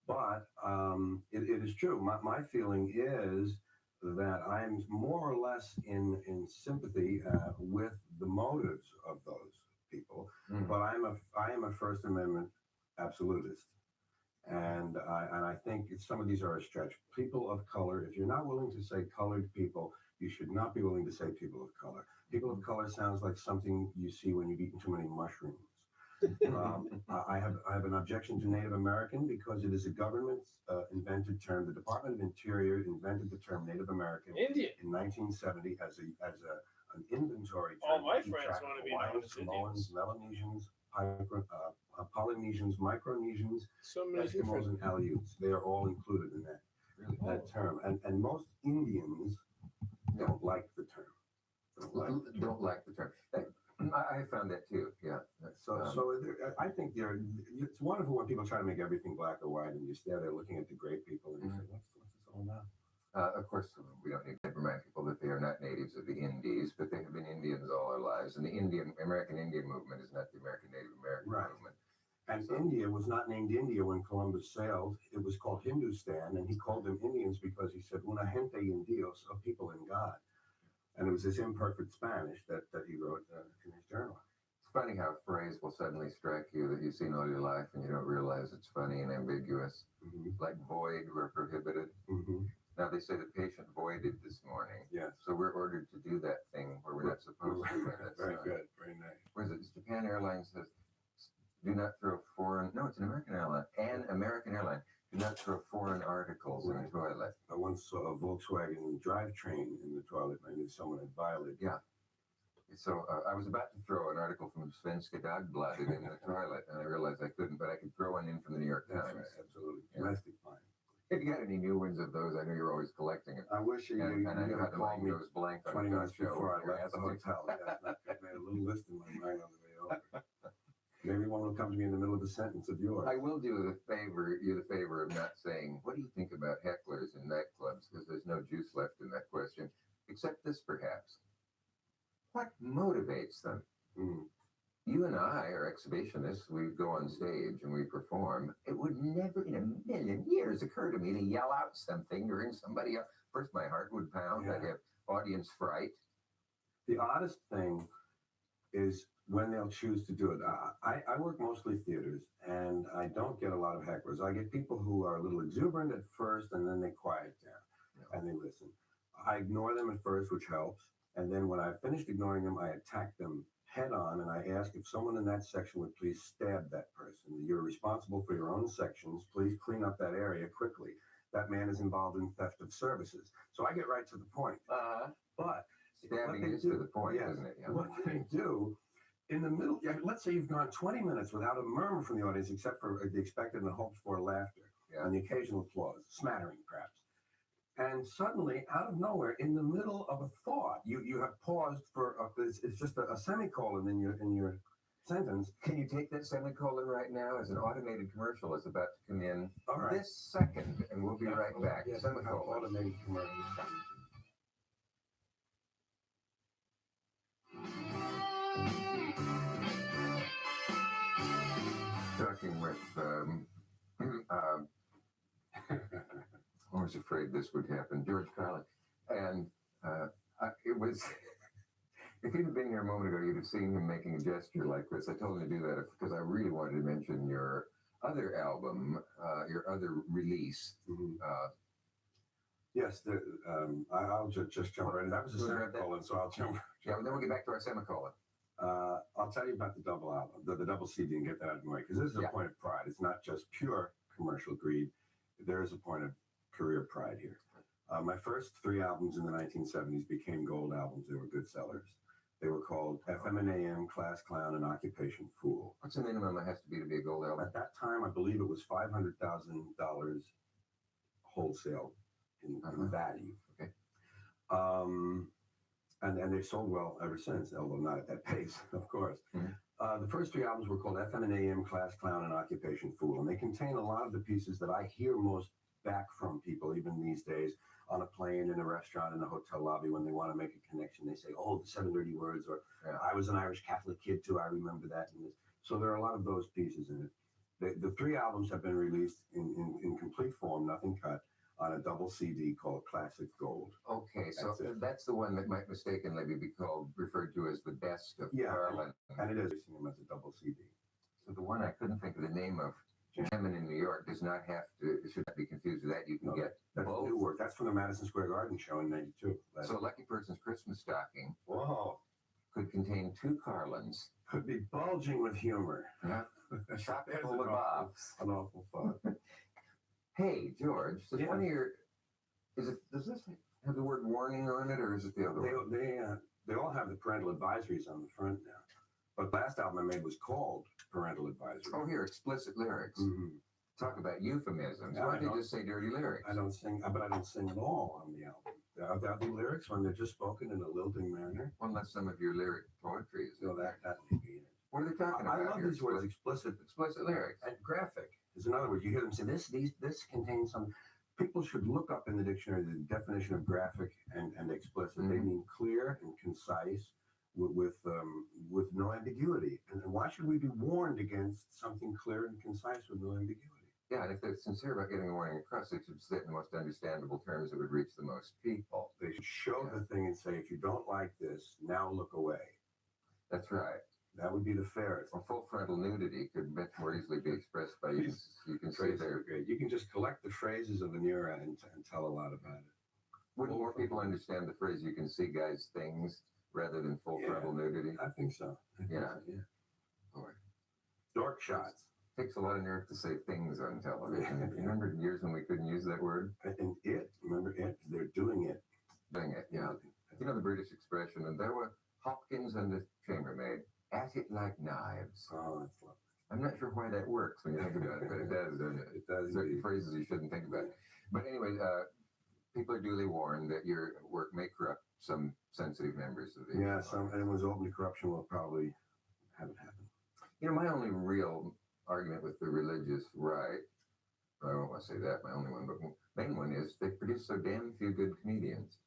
But it is true. My feeling is that I'm more or less in sympathy with the motives of those people. But I am a First Amendment absolutist. And I think some of these are a stretch. People of color, if you're not willing to say colored people, you should not be willing to say people of color. People of color sounds like something you see when you've eaten too many mushrooms. I have an objection to Native American because it is a government invented term. The Department of Interior invented the term Native American Indian in 1970 as an inventory term. All my to keep friends track want of to be known Hawaiians, as Samoans, Melanesians, Polynesians, Micronesians, So many Eskimos, different. and Aleuts. They are all included in that term. And most Indians don't like the term. Don't like the term. I found that too. Yeah. I think it's wonderful when people try to make everything black or white, and you stare there looking at the gray people, and you say, "What's this all about?" Of course, we don't need to remind people that they are not natives of the Indies, but they have been Indians all our lives. And the American Indian movement is not the American Native American movement. And India was not named India when Columbus sailed. It was called Hindustan, and he called them Indians because he said, "Una gente en Dios," a people in God. And it was this imperfect Spanish that he wrote in his journal. It's funny how a phrase will suddenly strike you that you've seen all your life and you don't realize it's funny and ambiguous. Like void or prohibited. Now they say the patient voided this morning. Yes. So we're ordered to do that thing where we're not supposed to. Very good. Very nice. What is it? Japan Airlines says, do not throw foreign, no, it's an American airline, an American airline. Do not throw foreign articles in the toilet. I once saw a Volkswagen drivetrain in the toilet, and I knew someone had violated. Yeah. So I was about to throw an article from Svenska Dagbladet in the toilet, and I realized I couldn't, but I could throw one in from the New York Times. Right, absolutely. Domestic fine. If you got any new ones of those, I know you're always collecting them. I wish you And I you know how had the called mind me goes blank on 20 the minutes show. before I You're left the asking- hotel. Yes, I made a little list in my mind on the way over. Maybe one will come to me in the middle of a sentence of yours. I will do you the favor of not saying, what do you think about hecklers in nightclubs? Because there's no juice left in that question, except this perhaps. What motivates them? You and I are exhibitionists. We go on stage and we perform. It would never in a million years occur to me to yell out something during somebody else. First, my heart would pound. I'd have audience fright. The oddest thing is when they'll choose to do it. I work mostly theaters, and I don't get a lot of hecklers. I get people who are a little exuberant at first, and then they quiet down and they listen. I ignore them at first, which helps. And then when I've finished ignoring them, I attack them head on, and I ask if someone in that section would please stab that person. You're responsible for your own sections. Please clean up that area quickly. That man is involved in theft of services. So I get right to the point. But Stabbing is to the point, isn't it? Yeah. What they do in the middle, let's say you've gone 20 minutes without a murmur from the audience, except for the expected and hoped for laughter and the occasional applause, smattering perhaps. And suddenly, out of nowhere, in the middle of a thought, you have paused for it's just a semicolon in your sentence. Can you take that semicolon right now as an automated commercial is about to come in All right. this second, and we'll be right back. Yes, Semicolon. automated commercial. Talking with, I was afraid this would happen, George Carlin. And it was, if you'd have been here a moment ago, you'd have seen him making a gesture like this. I told him to do that because I really wanted to mention your other album, your other release. Yes, I'll just jump right in. That was a semicolon, so I'll jump. Yeah, then we'll get back to our semicolon. I'll tell you about the double album, the double CD, and get that out of the way, because this is a point of pride. It's not just pure commercial greed. There is a point of career pride here. My first 3 albums in the 1970s became gold albums. They were good sellers. They were called FM and AM, Class Clown, and Occupation Fool. What's the minimum it has to be a gold album? At that time, I believe it was $500,000 wholesale in value. Okay. And they've sold well ever since, although not at that pace, of course. The first 3 albums were called FM and AM, Class Clown, and Occupation Fool, and they contain a lot of the pieces that I hear most back from people, even these days, on a plane, in a restaurant, in a hotel lobby, when they want to make a connection. They say, oh, the 7 dirty words, or I was an Irish Catholic kid too, I remember that. And this. So there are a lot of those pieces in it. The 3 albums have been released in complete form, nothing cut, on a double CD called Classic Gold. Okay, so that's the one that might mistakenly be referred to as the best of Garland. And it is them as a double CD. So the one I couldn't think of the name of, Jamming in New York, does not have to, should not be confused with that. You can get that's both. New work. That's from the Madison Square Garden show in '92. So a lucky person's Christmas stocking could contain 2 Carlins. Could be bulging with humor. Yeah. Chock full of bobs. An awful fun. Hey, George, does one of your, does this have the word warning on it, or is it the other one? They all have the parental advisories on the front now. But the last album I made was called Parental Advisory. Oh, here, explicit lyrics. Talk about euphemisms. Yeah, Why don't they just say dirty lyrics? I don't sing, but I don't sing at all on the album. Are the lyrics when they're just spoken in a lilting manner? Unless some of your lyric poetry is. No, that may be in it. What are they talking about? I love these words, explicit lyrics. And graphic is another word. You hear them say this contains some. People should look up in the dictionary the definition of graphic and explicit. They mean clear and concise, with no ambiguity. And why should we be warned against something clear and concise with no ambiguity? Yeah, and if they're sincere about getting a warning across, they should say it in the most understandable terms that would reach the most people. They should show the thing and say, if you don't like this, now look away. That's right. That would be the fairest. Well, full frontal nudity could much more easily be expressed by you can see there. Great. You can just collect the phrases of an era and tell a lot about it. Wouldn't more people understand the phrase "you can see guys' things" rather than full frontal nudity? I think so. Yeah. Boy. Dork shots. Takes a lot of nerve to say things on television. You remember years when we couldn't use that word? And remember it? They're doing it. Doing it, yeah. You know the British expression, and there were Hopkins and the chambermaid at it like knives. Oh, that's lovely. I'm not sure why that works when you think about it, but it does, doesn't it? It does. Certain phrases you shouldn't think about. But anyway, people are duly warned that your work may corrupt some sensitive members of the anyone's open to corruption will probably have it happen. You know, my only real argument with the religious right, I don't want to say that, my only one, but main one is they produce so damn few good comedians.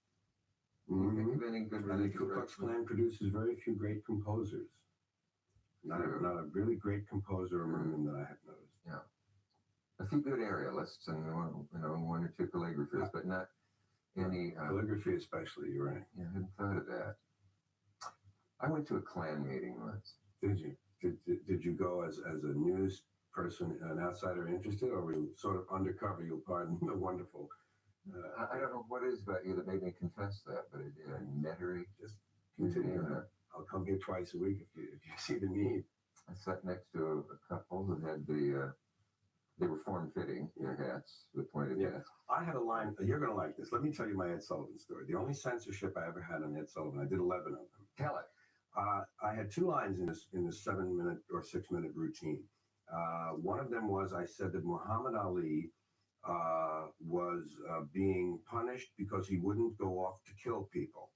Think of any good religious Ku Klux Klan produces very few great composers. Not a really great composer among them that I have noticed. Yeah. A few good aerialists and one or 2 calligraphers, but not any calligraphy especially, you're right. Yeah, I hadn't thought of that. I went to a Klan meeting once. Did you? Did you go as a news person, an outsider interested, or were you sort of undercover? You'll pardon the wonderful. I don't know what it is about you that made me confess that, but it did. Nettery. Just continue. I'll come here twice a week if you see the need. I sat next to a couple who had they were form-fitting their hats with pointed hats. I had a line. You're going to like this. Let me tell you my Ed Sullivan story. The only censorship I ever had on Ed Sullivan, I did 11 of them. Tell it. I had 2 lines in this 7-minute or 6-minute routine. One of them was I said that Muhammad Ali was being punished because he wouldn't go off to kill people.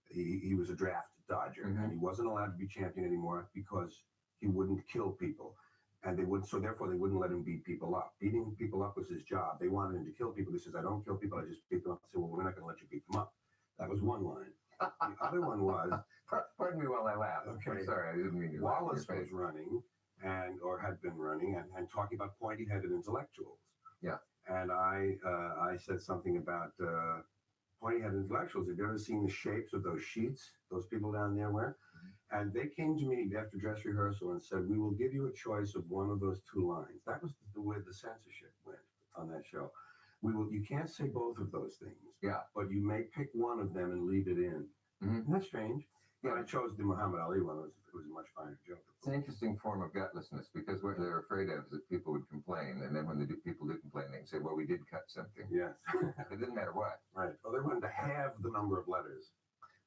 He was a draft dodger, and he wasn't allowed to be champion anymore because he wouldn't kill people. And so therefore they wouldn't let him beat people up. Beating people up was his job. They wanted him to kill people. He says, I don't kill people, I just beat them up. I said, well, we're not going to let you beat them up. That was one line. The other one was... Pardon me while I laugh. Okay. I'm sorry, I didn't mean to. Wallace was running, or had been running, and talking about pointy-headed intellectuals. Yeah. And I said something about pointy-headed intellectuals. Have you ever seen the shapes of those sheets those people down there wear? And they came to me after dress rehearsal and said, we will give you a choice of one of those 2 lines. That was the way the censorship went on that show. You can't say both of those things. Yeah. But you may pick one of them and leave it in. Isn't that strange? Yeah, I chose the Muhammad Ali one. It was a much finer joke. It's an interesting form of gutlessness because what they're afraid of is that people would complain, and then when people do complain, they can say, "Well, we did cut something." Yes. It didn't matter what. Right. Well, they wanted to halve the number of letters.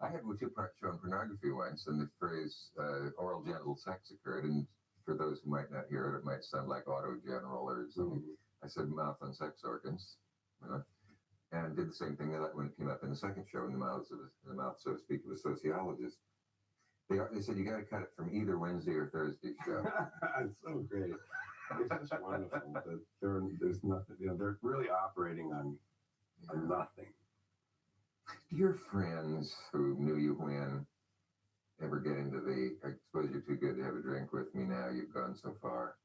I had a two-part show on pornography once, and the phrase "oral genital sex" occurred, and for those who might not hear it, it might sound like auto genital or something. I said mouth on sex organs, and did the same thing when it came up in the second show in the mouth, so to speak, of a sociologist. They said you got to cut it from either Wednesday or Thursday show. It's so great. It's just wonderful that there's nothing. They're really operating on nothing. Do your friends who knew you when ever get into I suppose you're too good to have a drink with me now, you've gone so far?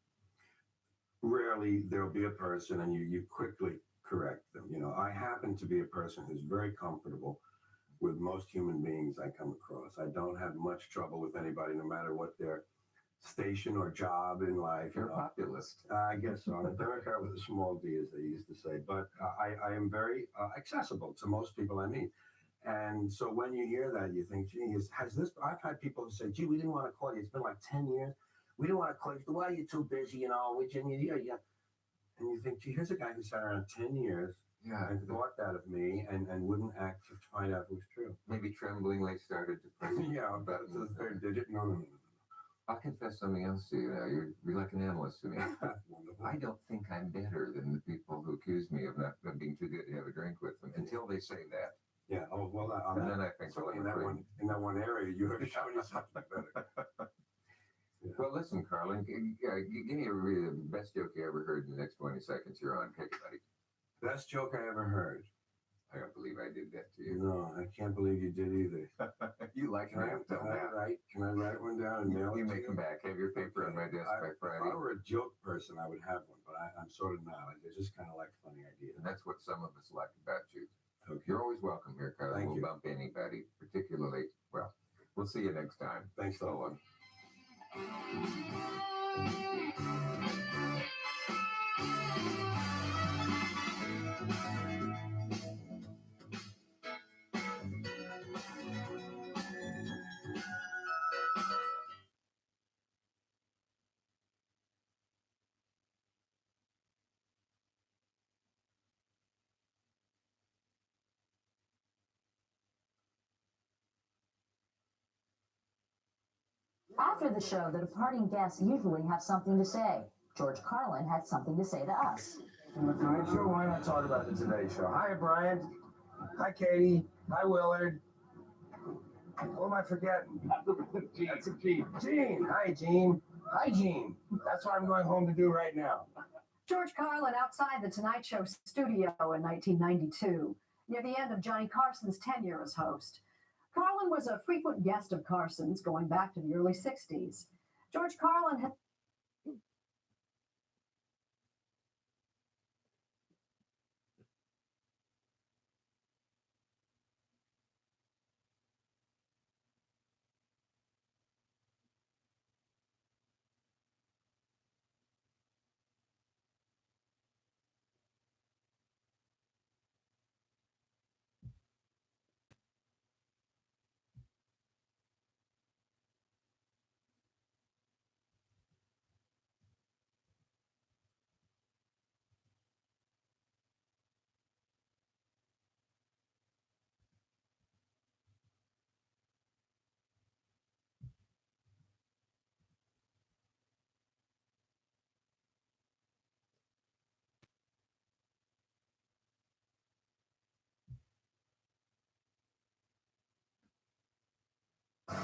Rarely there'll be a person and you quickly correct them. I happen to be a person who's very comfortable with most human beings I come across. I don't have much trouble with anybody, no matter what their station or job in life. You're a populist. I guess so. I'm a Democrat with a small d, as they used to say. But I am very accessible to most people I meet. And so when you hear that, you think, gee, I've had people who say, gee, we didn't want to call you. It's been like 10 years. We didn't want to call you. Why are you too busy? And you think, gee, here's a guy who sat around 10 years and thought that of me and wouldn't act to find out if it was true. Maybe tremblingly started to yeah, that's the third digit. No. I'll confess something else to you now. You're like an analyst to me. I don't think I'm better than the people who accuse me of not being too good to have a drink with them until they say that. Yeah. Oh, well, and then I think so in that one area, you have shown yourself better. Yeah. Well, listen, Carlin, give me the best joke you ever heard in the next 20 seconds. You're on. Take it, buddy. Best joke I ever heard. I don't believe I did that to you. No, I can't believe you did either. You like me? Can I write one down and mail it? You may come back. Have your paper on my desk by Friday. If I were a joke person, I would have one, but I'm sort of not. I just kind of like funny ideas. And that's what some of us like about you. Okay. You're always welcome here, Carlin. Thank you. Bump anybody, particularly. Well, we'll see you next time. Thanks so much. After the show, the departing guests usually have something to say. George Carlin had something to say to us. On the Tonight Show, why not talk about the Today Show? Hi, Brian. Hi, Katie. Hi, Willard. What am I forgetting? That's a Gene. Gene. Hi, Gene. Hi, Gene. That's what I'm going home to do right now. George Carlin outside the Tonight Show studio in 1992, near the end of Johnny Carson's tenure as host. Carlin was a frequent guest of Carson's going back to the early 60s. George Carlin had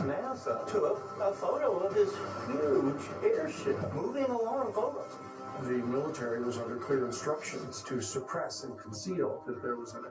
NASA took a photo of this huge airship moving along photos. The military was under clear instructions to suppress and conceal that there was an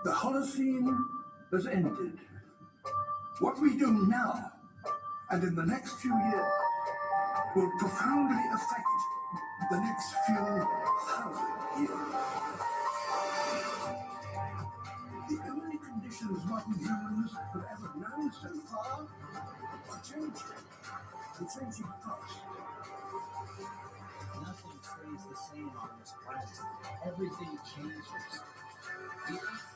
The Holocene has ended. What we do now and in the next few years will profoundly affect the next few thousand years. The only conditions modern humans have ever known so far are changing. And changing fast. Nothing stays the same on this planet. Everything changes. The Earth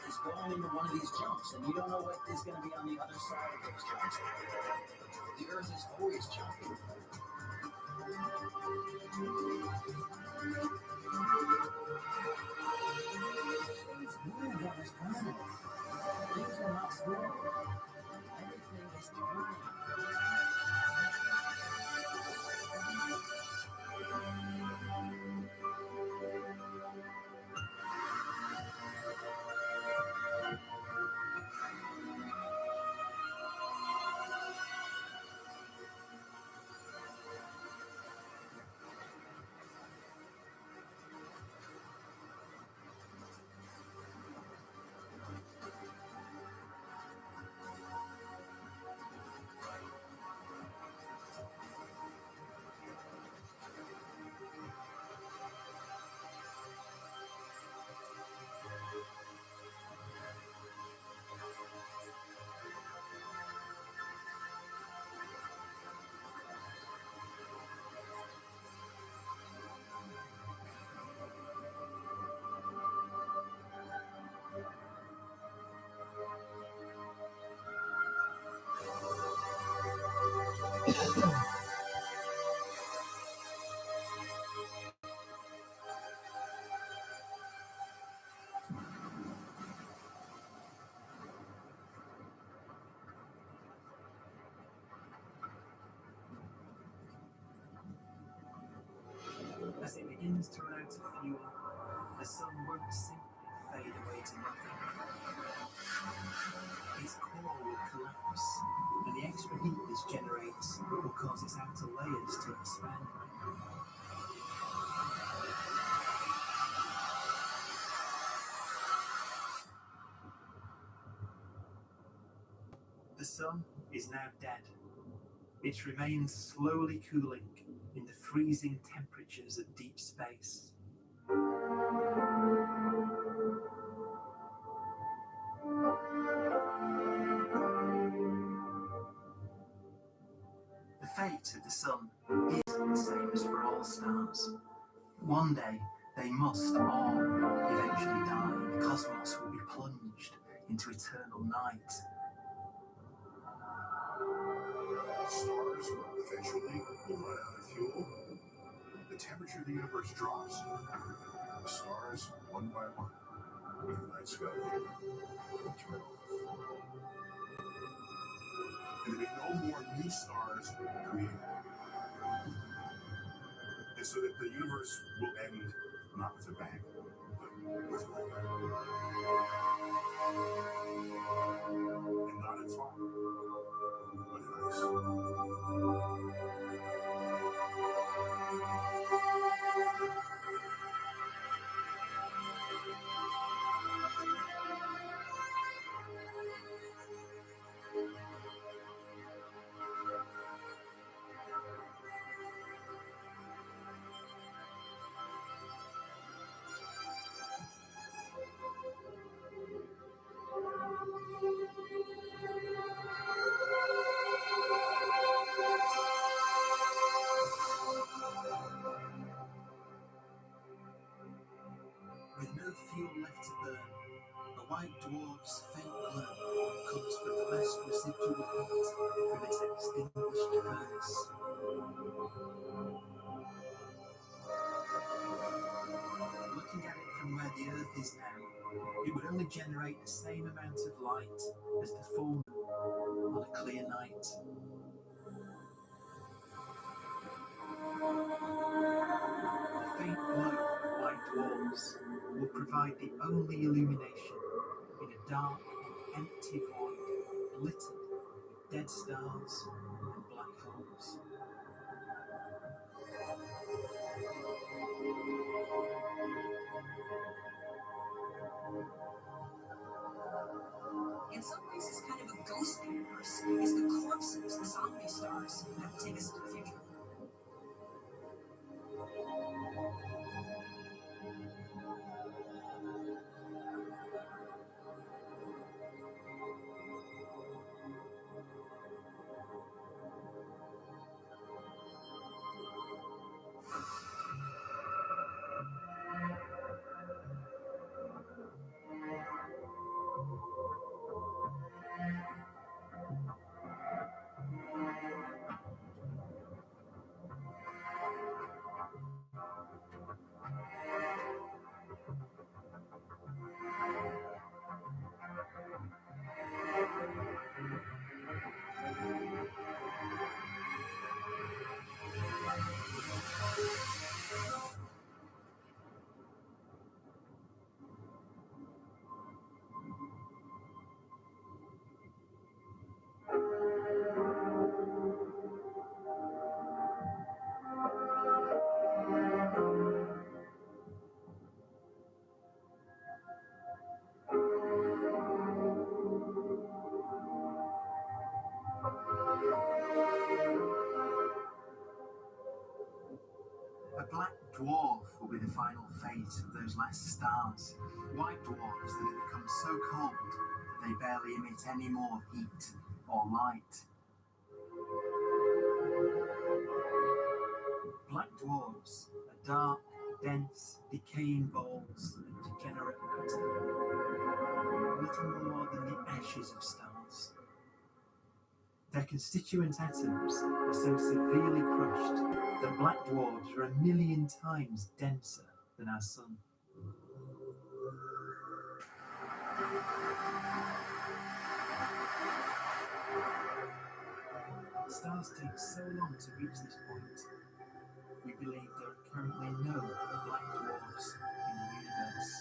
is going into one of these jumps, and you don't know what is going to be on the other side of those jumps. The Earth is always jumping. Things move on this planet. Things are not slow. Everything is moving. As it begins to run out of fuel, the sun won't simply fade away to nothing. Its core will collapse, and the extra heat this generates will cause its outer layers to expand. The sun is now dead. It remains slowly cooling in the freezing temperatures of deep space. The fate of the sun is the same as for all stars. One day, they must all eventually die, and the cosmos will be plunged into eternal night. Stars eventually will run out of fuel. The temperature of the universe drops. The stars, one by one, in the night sky, will turn off. And there'll be no more new stars created. And so that the universe will end not with a bang, but with a bang. And not in fire, but in ice. With no fuel left to burn, the white dwarf's faint glow comes from the last residual heat from its extinguished furnace. Looking at it from where the Earth is now, it would only generate the same amount of light as the full moon on a clear night. The faint glow of white dwarfs will provide the only illumination in a dark and empty void littered with dead stars and black holes. In some ways, it's kind of a ghost universe. It's the corpses, the zombie stars, that take us to the future. A black dwarf will be the final fate of those last stars. White dwarfs that have become so cold that they barely emit any more heat or light. Black dwarfs are dark, dense, decaying balls of degenerate matter, little more than the ashes of stars. Their constituent atoms are so severely crushed that black dwarfs are 1,000,000 times denser than our sun. Stars take so long to reach this point. We believe there are currently no black dwarfs in the universe.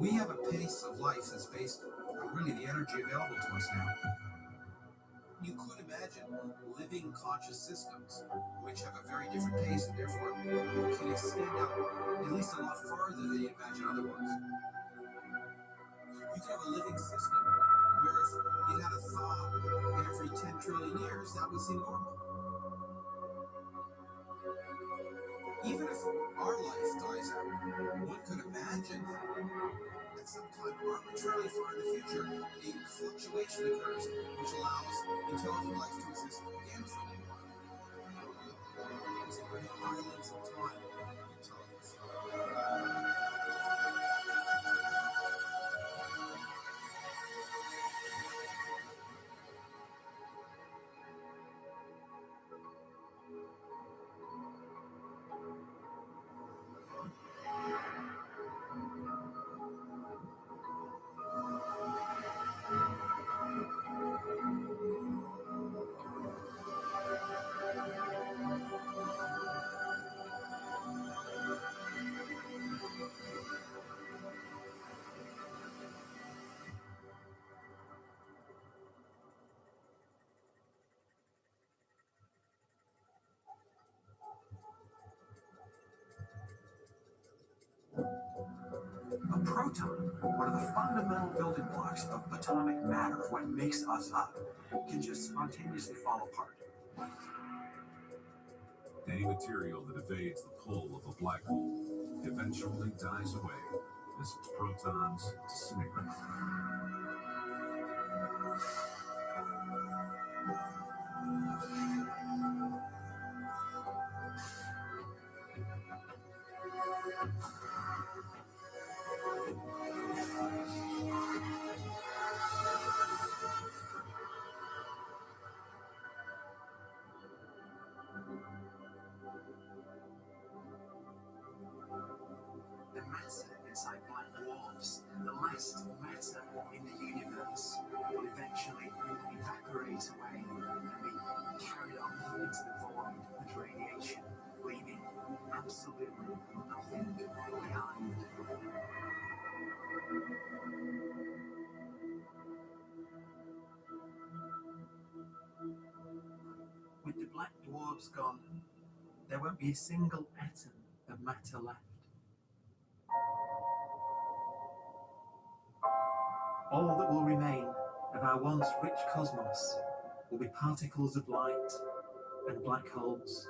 We have a pace of life that's based on really the energy available to us now. You could imagine living conscious systems, which have a very different pace and therefore can extend out at least a lot farther than you imagine otherwise. You could have a living system where if you had a thought every 10 trillion years, that would seem normal. Even if our life dies out, one could imagine at some time arbitrarily far in the future, a fluctuation occurs which allows intelligent life to exist again for a little while. So we're in islands of time of intelligence. A proton, one of the fundamental building blocks of atomic matter, what makes us up, can just spontaneously fall apart. Any material that evades the pull of a black hole eventually dies away as its protons disintegrate. The matter inside black dwarfs, the last matter in the universe, will eventually evaporate away and be carried off into the void as radiation, leaving absolutely nothing behind. With the black dwarfs gone, there won't be a single atom of matter left. All that will remain of our once rich cosmos will be particles of light and black holes.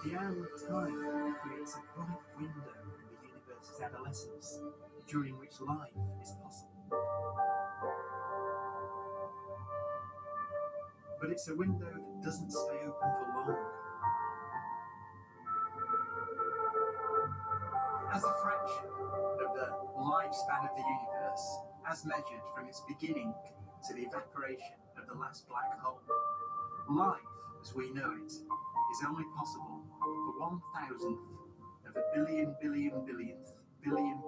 The arrow of time creates a bright window in the universe's adolescence, during which life is possible. But it's a window that doesn't stay open for long. As a fraction of the lifespan of the universe, as measured from its beginning to the evaporation of the last black hole, life, as we know it, is only possible for 1,000th of a billion billionth billionth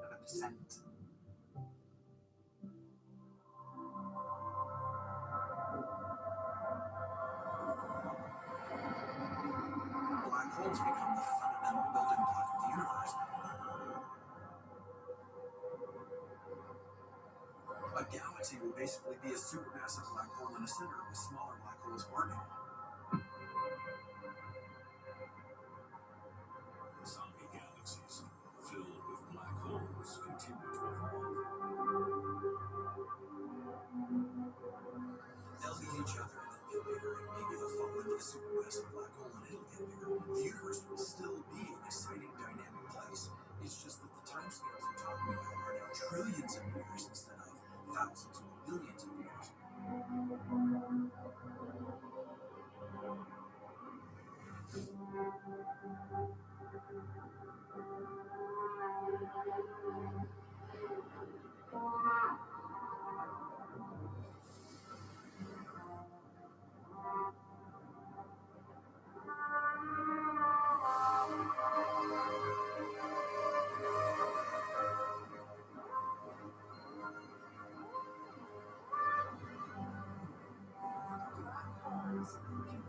of a percent. Black holes become the fundamental building block of the universe. A galaxy will basically be a supermassive black hole in a center with smaller black holes orbiting it. Zombie galaxies filled with black holes continue to evolve. They'll eat each other and then get bigger, and maybe they'll fall into a supermassive black hole and it'll get bigger. The universe will still be an exciting, dynamic place. It's just that the timescales I'm talking about are now trillions of years instead of thousands or billions of years.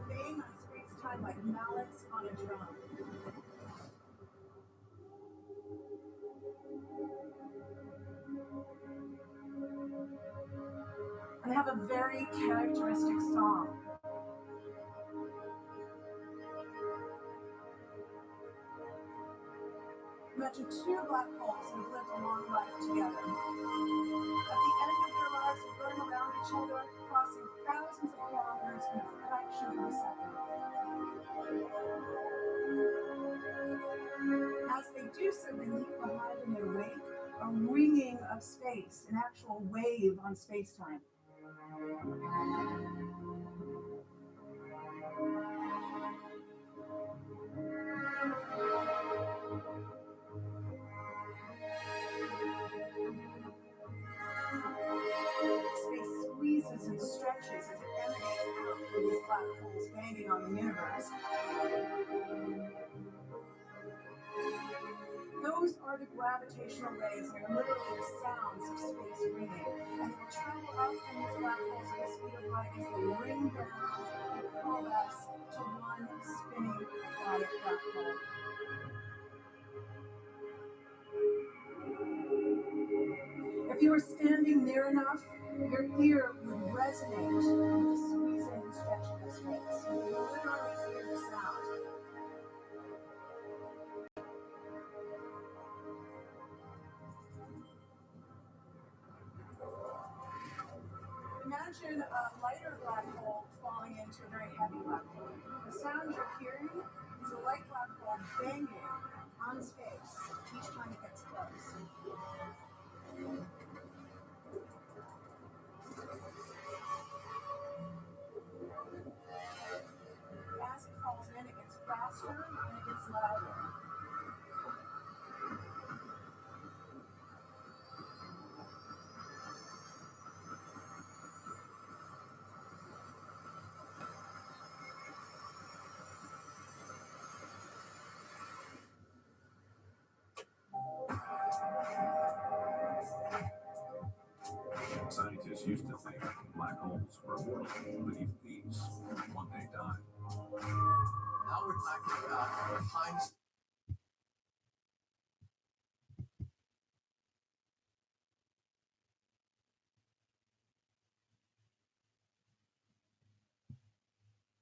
Conveying on space-time like mallets on a drum. And they have a very characteristic song. Imagine two black holes who have lived a long life together. At the end of their lives, they burn around each other, crossing thousands of kilometers in a fraction of a second. As they do so, they leave behind in their wake a ringing of space, an actual wave on space-time. universe. Those are the gravitational waves, and are literally the sounds of space ringing. And they will travel out from these black holes at the speed of light as they ring down and coalesce to one spinning quiet black hole. If you were standing near enough, your ear would resonate with the squeezing and stretching of space. You would literally hear the sound. Imagine a lighter black hole falling into a very heavy black hole. The sound you're hearing is a light black hole banging on space each time it gets close. As it falls in, it gets faster and it gets louder. Scientists used to think black holes were immortal, but even these one day die. Now we're talking about time